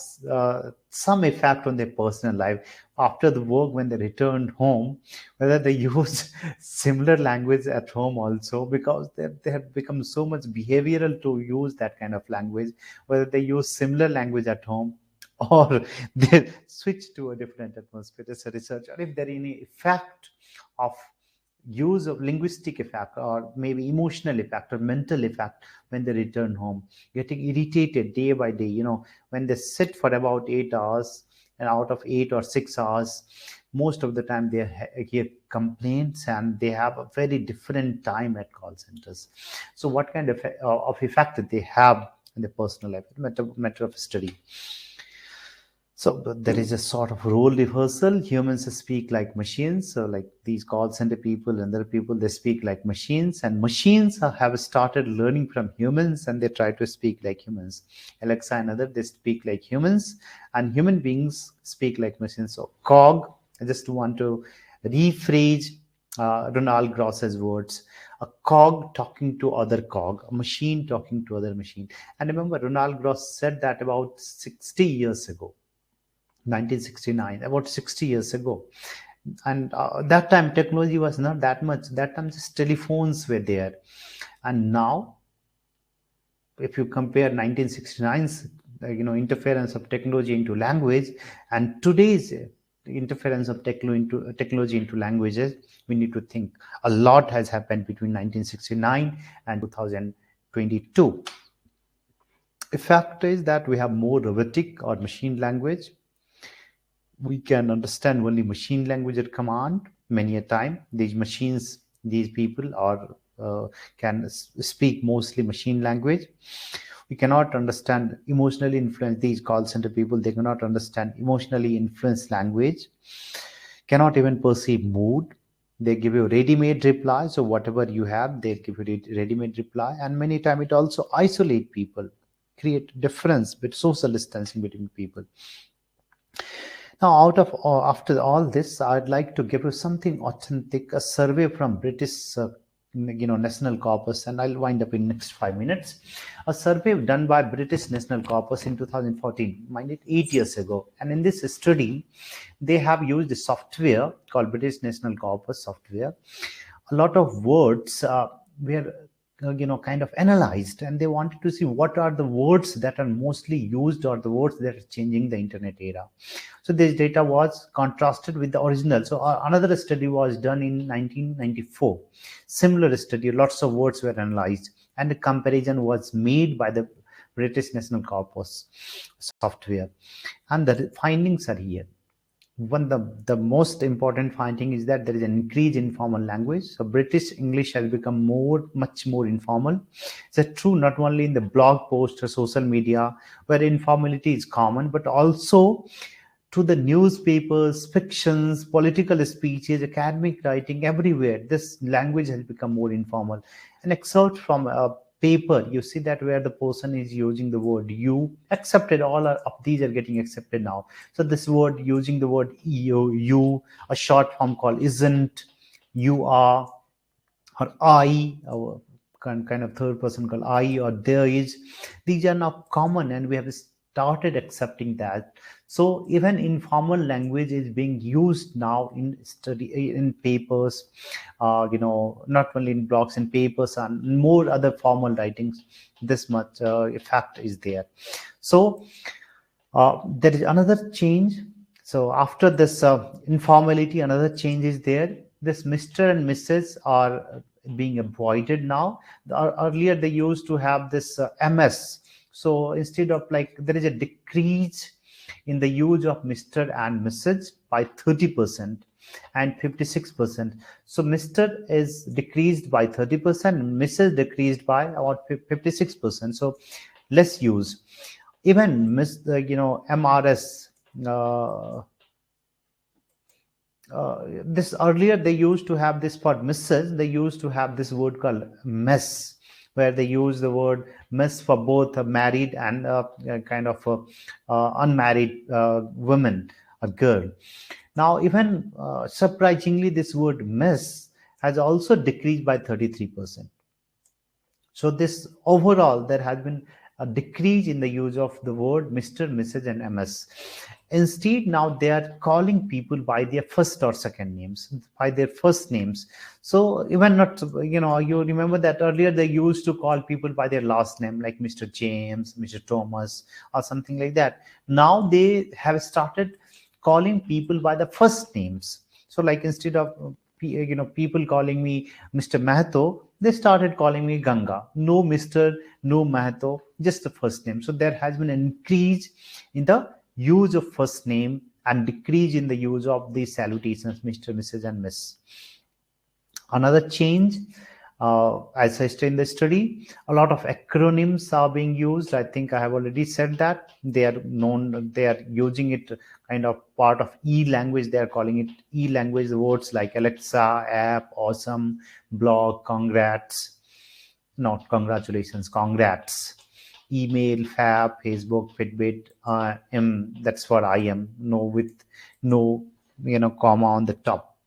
some effect on their personal life after the work when they return home, whether they use similar language at home also, because they have become so much behavioral to use that kind of language, whether they use similar language at home or they switch to a different atmosphere. It's a research, or if there is any effect of use of linguistic effect, or maybe emotional effect or mental effect when they return home, getting irritated day by day. When they sit for about 8 hours, and out of 8 or 6 hours, most of the time they hear complaints, and they have a very different time at call centers. So what kind of effect that they have in their personal life? Matter of study. So there is a sort of role reversal. Humans speak like machines. So like these call center people and other people, they speak like machines, and machines have started learning from humans, and they try to speak like humans. Alexa and other, they speak like humans, and human beings speak like machines. So cog, I just want to rephrase Ronald Gross's words. A cog talking to other cog, a machine talking to other machine. And remember, Ronald Gross said that about 60 years ago. 1969, about 60 years ago. And that time technology was not that much. That time just telephones were there. And now, if you compare 1969's interference of technology into language and today's interference of technology into languages, we need to think a lot has happened between 1969 and 2022. Effect is that we have more robotic or machine language. We can understand only machine language at command. Many a time these machines, these people are can speak mostly machine language. We cannot understand emotionally influenced, these call center people, they cannot understand emotionally influenced language, cannot even perceive mood. They give you ready-made reply, so whatever you have they give you ready-made reply, and many times it also isolate people, create difference with social distancing between people. Now, after all this, I'd like to give you something authentic, a survey from British, National Corpus, and I'll wind up in next 5 minutes. A survey done by British National Corpus in 2014, mind it, 8 years ago. And in this study, they have used a software called British National Corpus software. A lot of words were kind of analyzed, and they wanted to see what are the words that are mostly used or the words that are changing the internet era. So this data was contrasted with the original. So another study was done in 1994. Similar study, lots of words were analyzed, and the comparison was made by the British National Corpus software, and the findings are here. The most important finding is that there is an increase in formal language. So British English has become much more informal. It's true not only in the blog post or social media where informality is common, but also to the newspapers, fictions, political speeches, academic writing, everywhere. This language has become more informal. An excerpt from a paper, you see that where the person is using the word you, accepted, all of these are getting accepted now. So this word, using the word you, a short form called isn't, you are, or I, or kind of third person called I, or there is, these are now common, and we have started accepting that. So even informal language is being used now in study, in papers, not only in blogs and papers and more other formal writings. This much effect is there. So there is another change. So after this informality, another change is there. This Mr. and Mrs. are being avoided now. Earlier they used to have this MS. So instead of there is a decrease in the use of Mr. and Mrs. by 30% and 56%. So Mr. is decreased by 30%, Mrs. decreased by about 56%. So less use. Even MRS. This earlier they used to have this for Mrs. They used to have this word called mess, where they use the word mess for both a married and unmarried woman, a girl. Now, even surprisingly, this word mess has also decreased by 33%. So this overall, there has been a decrease in the use of the word Mr., Mrs. and MS. Instead, now they are calling people by their first or second names, by their first names. So even not, you remember that earlier they used to call people by their last name, like Mr. James, Mr. Thomas, or something like that. Now they have started calling people by the first names. So like instead of people calling me Mr. Mahto, they started calling me Ganga. No Mr., no Mahto, just the first name. So there has been an increase in the use of first name and decrease in the use of the salutations Mr., Mrs. and Miss. Another change, as I said in the study, a lot of acronyms are being used. I think I have already said that. They are known, they are using it kind of part of e-language. They are calling it e-language. Words like Alexa, app, awesome, blog, congrats, not congratulations, congrats, email, fab, Facebook, Fitbit, that's what I am, no with no comma on the top.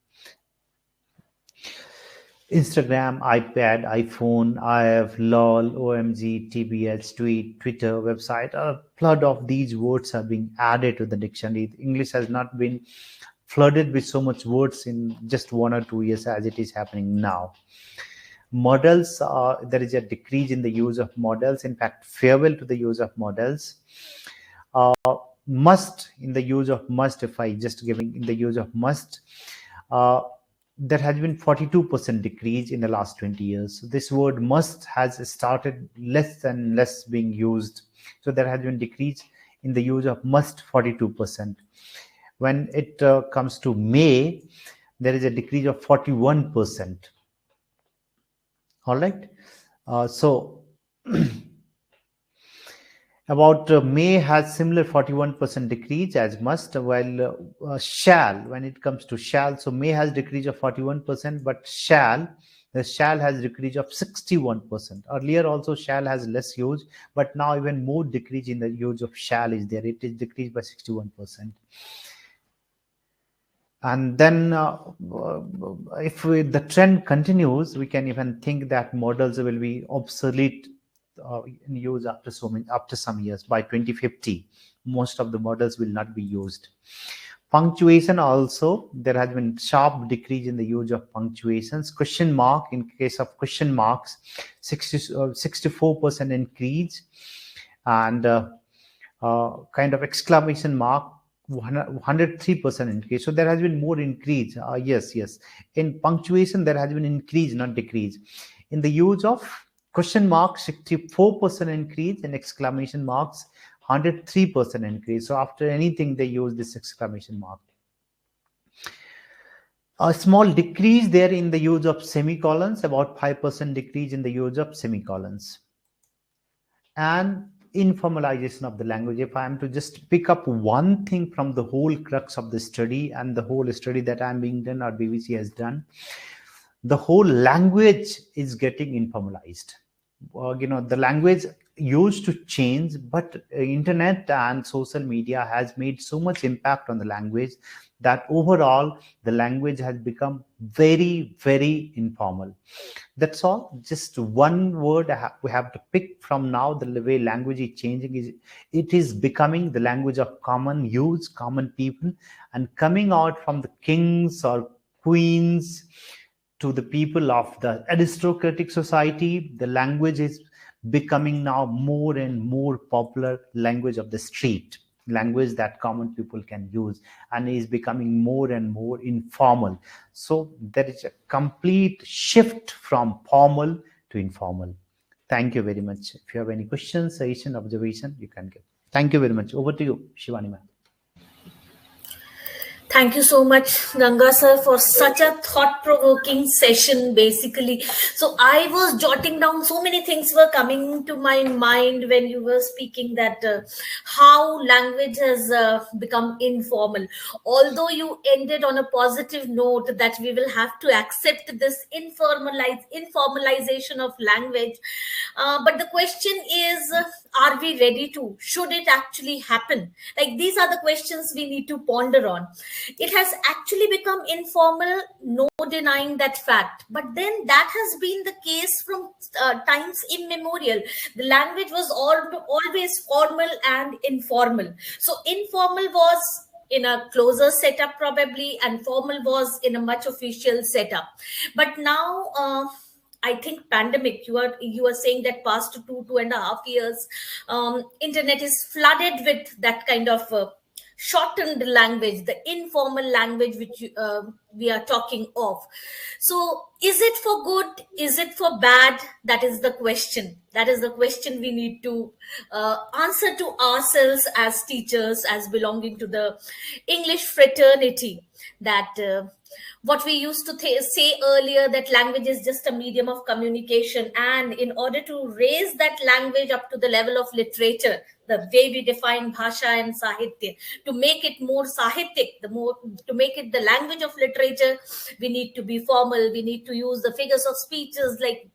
Instagram, iPad, iPhone, IF, LOL, OMG, TBH, tweet, Twitter, website, a flood of these words are being added to the dictionary. English has not been flooded with so much words in just 1 or 2 years as it is happening now. Models, there is a decrease in the use of models. In fact, farewell to the use of models. Must, in the use of must, if I just giving in the use of must, there has been 42% decrease in the last 20 years. So this word must has started less and less being used. So there has been decrease in the use of must 42%. When it comes to may, there is a decrease of 41%. All right. So about may has similar 41% decrease as must, while shall, when it comes to shall, so may has decrease of 41%, but the shall has decrease of 61%. Earlier also shall has less use, but now even more decrease in the use of shall is there. It is decreased by 61%. And then if the trend continues, we can even think that models will be obsolete in use after some years. By 2050, most of the models will not be used. Punctuation also, there has been sharp decrease in the use of punctuations. Question mark, in case of question marks, 64% increase, and kind of exclamation mark, 103% increase. So there has been more increase. Yes. In punctuation, there has been increase, not decrease. In the use of question mark, 64% increase, and exclamation marks, 103% increase. So after anything, they use this exclamation mark. A small decrease there in the use of semicolons, about 5% decrease in the use of semicolons. And informalization of the language. If I am to just pick up one thing from the whole crux of the study and the whole study that I'm being done or BBC has done, the whole language is getting informalized. The language used to change, but internet and social media has made so much impact on the language that overall the language has become very, very informal. That's all. Just one word we have to pick from now. The way language is changing is it is becoming the language of common use, common people, and coming out from the kings or queens to the people of the aristocratic society. The language is becoming now more and more popular language of the street, language that common people can use, and is becoming more and more informal. So there is a complete shift from formal to informal. Thank you very much. If you have any questions, suggestion, observation, you can give. Thank you very much. Over to you, Shibani ma'am. Thank you so much, Ganga sir, for such a thought-provoking session, basically. So I was jotting down, so many things were coming to my mind when you were speaking, that how language has become informal. Although you ended on a positive note that we will have to accept this informalization of language. But the question is, are we ready to? Should it actually happen? Like, these are the questions we need to ponder on. It has actually become informal, no denying that fact. But then that has been the case from times immemorial. The language was always formal and informal. So informal was in a closer setup probably, and formal was in a much official setup. But now, I think pandemic, you are saying that past 2.5 years, internet is flooded with that kind of shortened language, the informal language which we are talking of. So is it for good? Is it for bad? That is the question. That is the question we need to answer to ourselves as teachers, as belonging to the English fraternity, that what we used to say earlier, that language is just a medium of communication, and in order to raise that language up to the level of literature, the way we define bhasha and sahitya, to make it more sahityik, to make it the language of literature, we need to be formal. We need to use the figures of speeches, like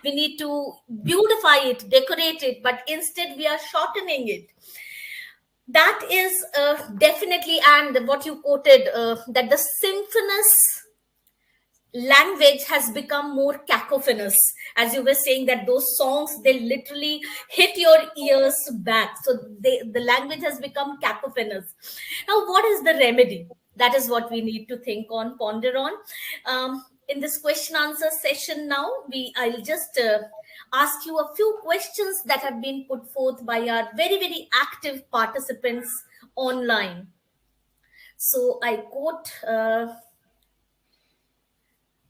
we need to beautify it, decorate it, but instead we are shortening it. That is definitely, and what you quoted, that the symphonous language has become more cacophonous, as you were saying, that those songs, they literally hit your ears back. So the language has become cacophonous. Now, what is the remedy? That is what we need to think on, ponder on. In this question answer session now, I'll just ask you a few questions that have been put forth by our very, very active participants online. So I quote,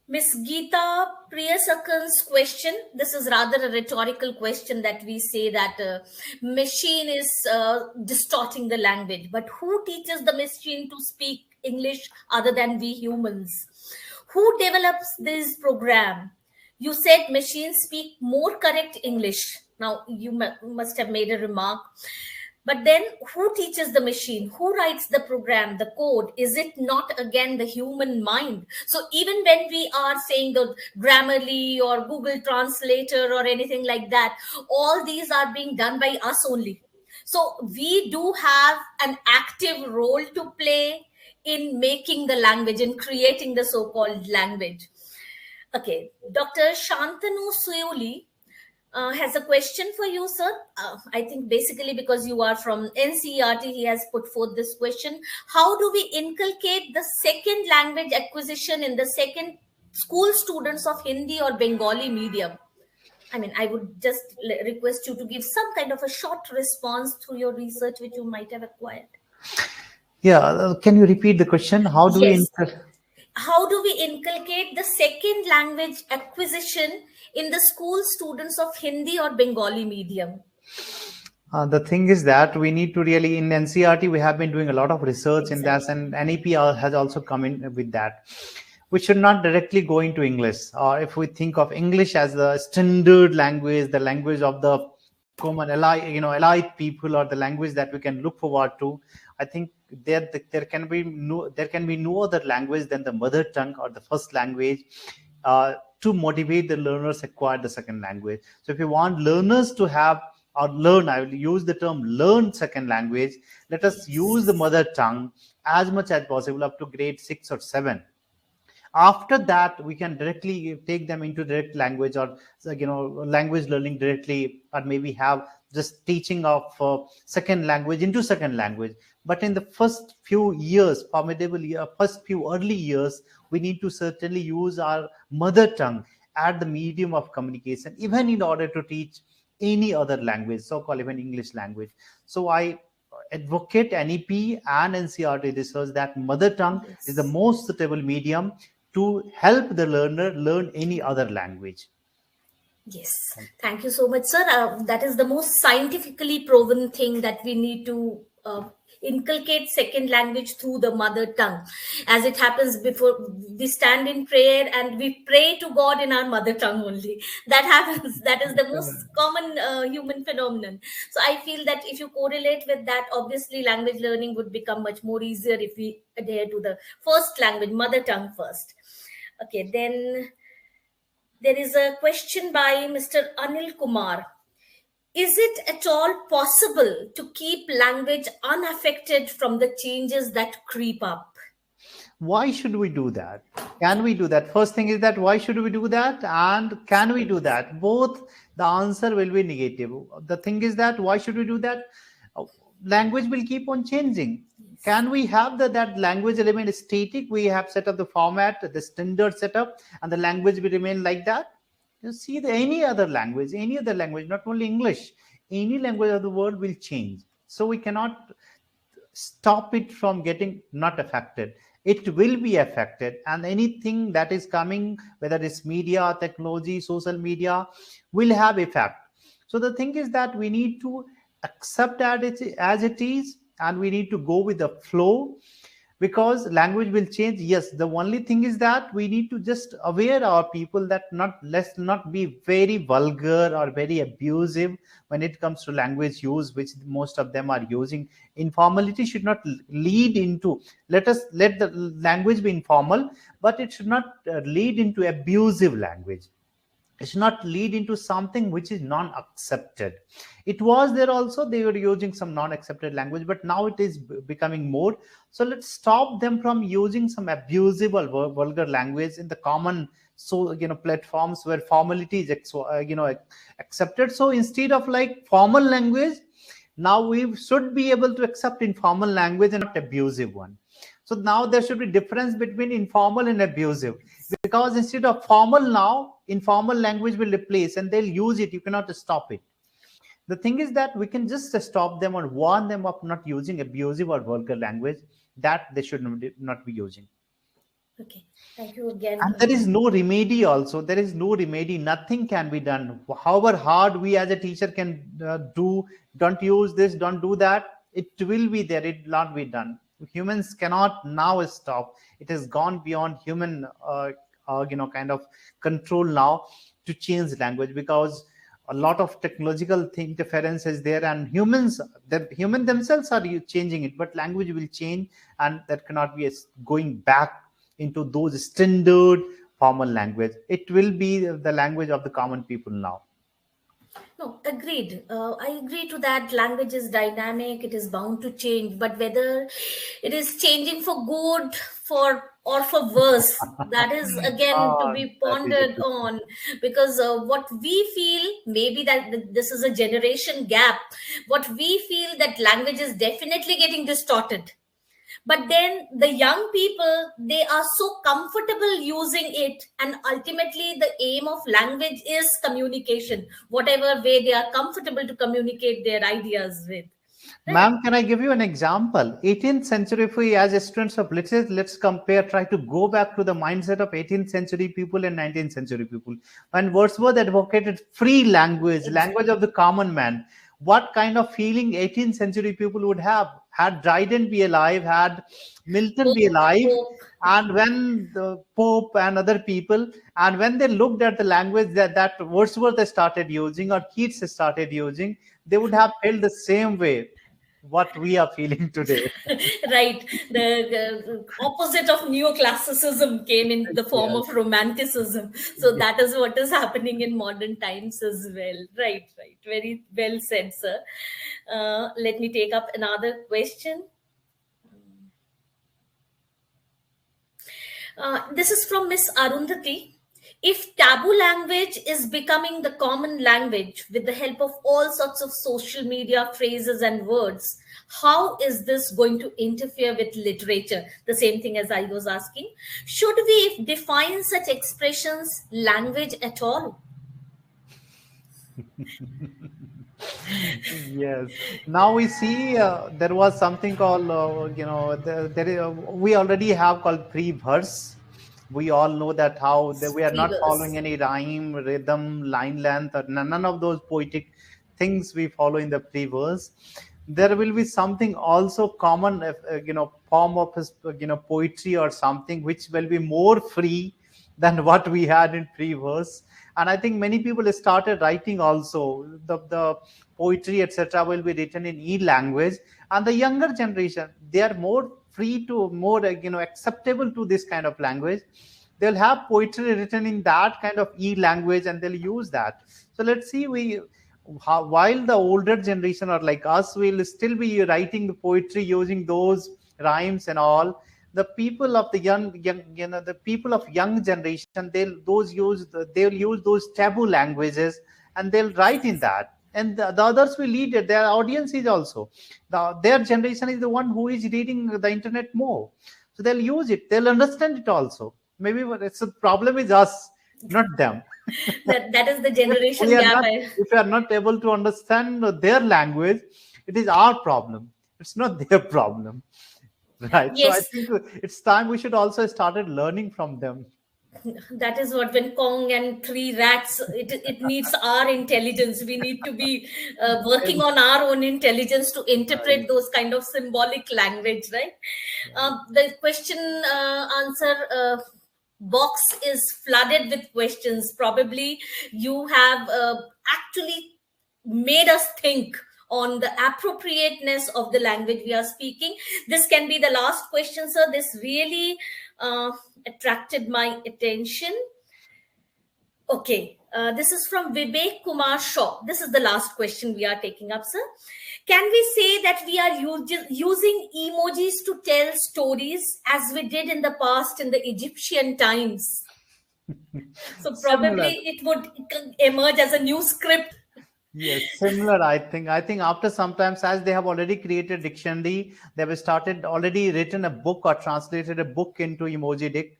Miss Geeta Priyasakan's question, this is rather a rhetorical question that we say that machine is distorting the language, but who teaches the machine to speak English other than we humans? Who develops this program? You said machines speak more correct English. Now, you must have made a remark. But then who teaches the machine? Who writes the program, the code? Is it not again the human mind? So even when we are saying the Grammarly or Google Translator or anything like that, all these are being done by us only. So we do have an active role to play in making the language, in creating the so-called language. Okay, Dr. Shantanu Suyuli has a question for you, sir. I think basically because you are from NCERT, he has put forth this question. How do we inculcate the second language acquisition in the second school students of Hindi or Bengali medium? I mean, I would just request you to give some kind of a short response through your research which you might have acquired. Yeah, can you repeat the question? How do Yes. we How do we inculcate the second language acquisition in the school students of Hindi or Bengali medium? The thing is that we need to really, in NCERT, we have been doing a lot of research in that, and NEP has also come in with that. We should not directly go into English, or if we think of English as the standard language, the language of the common elite people, or the language that we can look forward to, I think there can be no other language than the mother tongue or the first language to motivate the learners acquire the second language. So if you want learners to have or learn, I will use the term learn second language, let us use the mother tongue as much as possible up to grade 6 or 7. After that, we can directly take them into direct language, or language learning directly, or maybe have just teaching of second language into second language. But in the first few years, first few early years, we need to certainly use our mother tongue as the medium of communication, even in order to teach any other language, so-called even English language. So I advocate NEP and NCERT research that mother tongue is the most suitable medium to help the learner learn any other language. Yes, thank you so much, sir. That is the most scientifically proven thing, that we need to inculcate second language through the mother tongue. As it happens, before we stand in prayer and we pray to God in our mother tongue only. That happens. That is the most common human phenomenon. So I feel that if you correlate with that, obviously language learning would become much more easier if we adhere to the first language, mother tongue first. Okay, then there is a question by Mr. Anil Kumar. Is it at all possible to keep language unaffected from the changes that creep up? Why should we do that? Can we do that? First thing is that why should we do that? And can we do that? Both the answer will be negative. The thing is that why should we do that? Language will keep on changing. Can we have that language remain static? We have set up the format, the standard setup, and the language will remain like that. You see, any other language, not only English, any language of the world will change. So we cannot stop it from getting not affected. It will be affected, and anything that is coming, whether it's media, technology, social media, will have effect. So the thing is that we need to accept that as it is, and we need to go with the flow, because language will change. Yes, the only thing is that we need to just aware our people that let's not be very vulgar or very abusive when it comes to language use, which most of them are using. Informality should not lead into, let the language be informal, but it should not lead into abusive language. It should not lead into something which is non-accepted. It was there also, they were using some non-accepted language, but now it is becoming more. So let's stop them from using some abusive or vulgar language in the common platforms where formality is accepted. So instead of like formal language, now we should be able to accept informal language and not abusive one. So now there should be difference between informal and abusive, because instead of formal, now informal language will replace, and they'll use it. You cannot stop it. The thing is that we can just stop them or warn them of not using abusive or vulgar language that they should not be using. Okay. Thank you again. And there is no remedy also. There is no remedy. Nothing can be done. However hard we as a teacher can do, don't use this, don't do that, it will be there. It will not be done. Humans cannot now stop. It has gone beyond human, kind of control now to change language, because a lot of technological interference is there, and the human themselves are changing it, but language will change, and that cannot be going back into those standard formal language. It will be the language of the common people now. No, agreed. I agree to that. Language is dynamic, it is bound to change, but whether it is changing for good or for worse, that is again to be That is pondered on, because what we feel, maybe that this is a generation gap, what we feel that language is definitely getting distorted. But then the young people, they are so comfortable using it, and ultimately the aim of language is communication, whatever way they are comfortable to communicate their ideas with. Right? Ma'am, can I give you an example? 18th century, if we as students of literature, let's compare, try to go back to the mindset of 18th century people and 19th century people. When Wordsworth advocated free language, language of the common man, what kind of feeling 18th century people would have? Had Dryden be alive, had Milton be alive, and when the Pope and other people, and when they looked at the language that Wordsworth started using or Keats started using, they would have felt the same way what we are feeling today. Right. The opposite of neoclassicism came in the form of romanticism. So that is what is happening in modern times as well. Right. Very well said, sir. Let me take up another question. This is from Miss Arundhati. If taboo language is becoming the common language with the help of all sorts of social media phrases and words, how is this going to interfere with literature? The same thing as I was asking. Should we define such expressions language at all? Yes. Now we see there was something called, we already have called pre-verse. We all know that how we are not following any rhyme, rhythm, line length, or none of those poetic things we follow in the pre-verse. There will be something also common, form of poetry or something which will be more free than what we had in pre-verse. And I think many people started writing also. The poetry, etc., will be written in e-language, and the younger generation, they are more free to, more acceptable to this kind of language. They'll have poetry written in that kind of e-language, and they'll use that. So let's see, while the older generation or like us will still be writing the poetry using those rhymes and all, the people of the the people of young generation, they'll use those taboo languages, and they'll write in that, and the others will lead it. Their audience is also their generation is the one who is reading the internet more, so they'll use it, they'll understand it also. Maybe it's a problem is us, not them. that is the generation gap. If we are not able to understand their language, it is our problem, it's not their problem. Right. Yes. So I think it's time we should also started learning from them. That is what, when Kong and three rats, it needs our intelligence. We need to be working on our own intelligence to interpret those kind of symbolic language, right? The question answer box is flooded with questions. Probably you have actually made us think on the appropriateness of the language we are speaking. This can be the last question, sir. This really attracted my attention. Okay, this is from Vivek Kumar Shaw. This is the last question we are taking up, sir. Can we say that we are using emojis to tell stories as we did in the past in the Egyptian times? So probably it would emerge as a new script. Yes, similar. I think after sometimes, as they have already created dictionary, they have already written a book or translated a book into emoji dict.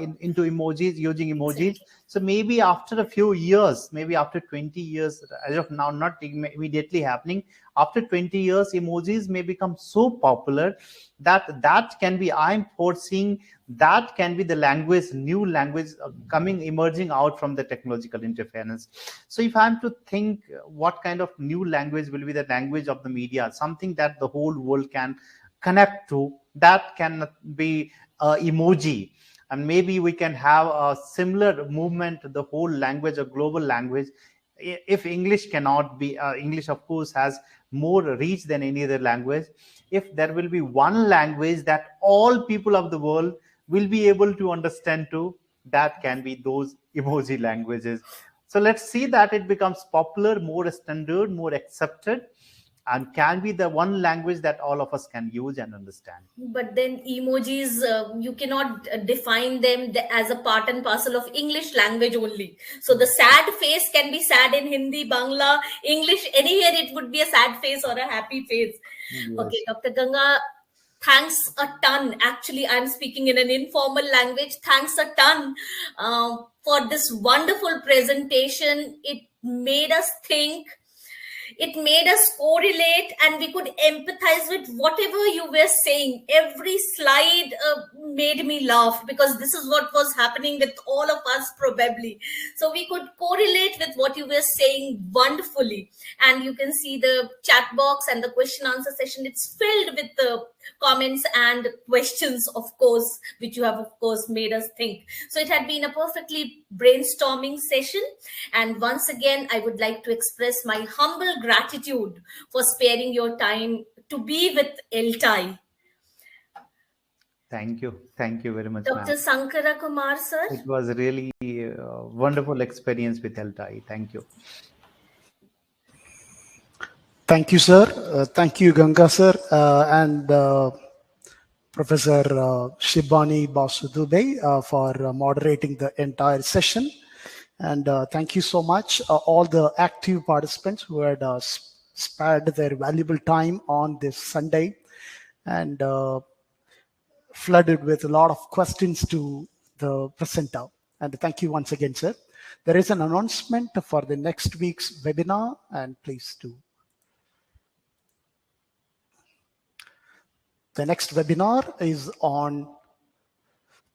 into emojis, using emojis. So maybe after a few years, maybe after 20 years, as of now, not immediately happening, after 20 years, emojis may become so popular that can be, I'm foreseeing that can be the language, new language emerging out from the technological interference. So if I'm to think what kind of new language will be the language of the media, something that the whole world can connect to, that can be emoji. And maybe we can have a similar movement, the whole language, a global language. If English cannot be, English of course has more reach than any other language. If there will be one language that all people of the world will be able to understand too, that can be those emoji languages. So let's see that it becomes popular, more standard, more accepted, and can be the one language that all of us can use and understand. But then emojis, you cannot define them as a part and parcel of English language only. So the sad face can be sad in Hindi, Bangla, English, anywhere it would be a sad face or a happy face. Yes. Okay, Dr. Ganga, thanks a ton. Actually, I'm speaking in an informal language. Thanks a ton for this wonderful presentation. It made us think. It made us correlate, and we could empathize with whatever you were saying. Every slide made me laugh, because this is what was happening with all of us probably. So we could correlate with what you were saying wonderfully. And you can see the chat box and the question answer session. It's filled with the comments and questions, of course, which you have, of course, made us think. So it had been a perfectly brainstorming session. And once again, I would like to express my humble gratitude for sparing your time to be with ELTAI. Thank you. Thank you very much, Dr. Sankara Kumar, sir. It was really a wonderful experience with ELTAI. Thank you. Thank you, sir. Thank you, Ganga, sir, and Professor Shibani Basu Dubey for moderating the entire session. And thank you so much, all the active participants who had spared their valuable time on this Sunday and flooded with a lot of questions to the presenter. And thank you once again, sir. There is an announcement for the next week's webinar, and please do. The next webinar is on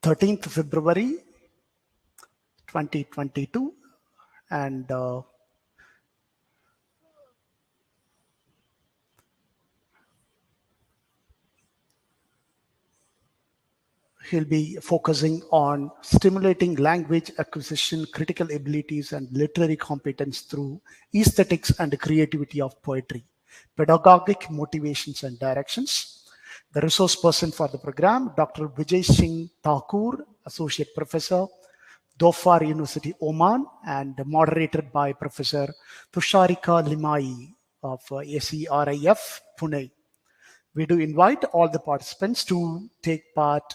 13th February 2022, and he'll be focusing on stimulating language acquisition, critical abilities, and literary competence through aesthetics and creativity of poetry, pedagogic motivations and directions. The resource person for the program, Dr. Vijay Singh Thakur, Associate Professor, Dhofar University, Oman, and moderated by Professor Tusharika Limai of SERIF, Pune. We do invite all the participants to take part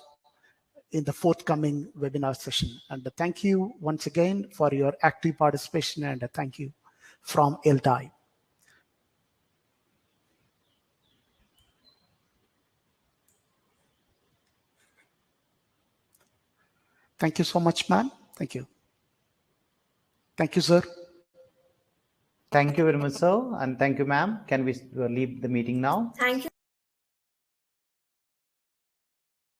in the forthcoming webinar session. And thank you once again for your active participation, and thank you from ELTAI. Thank you so much, ma'am. Thank you. Thank you, sir. Thank you very much, sir. And thank you, ma'am. Can we leave the meeting now? Thank you.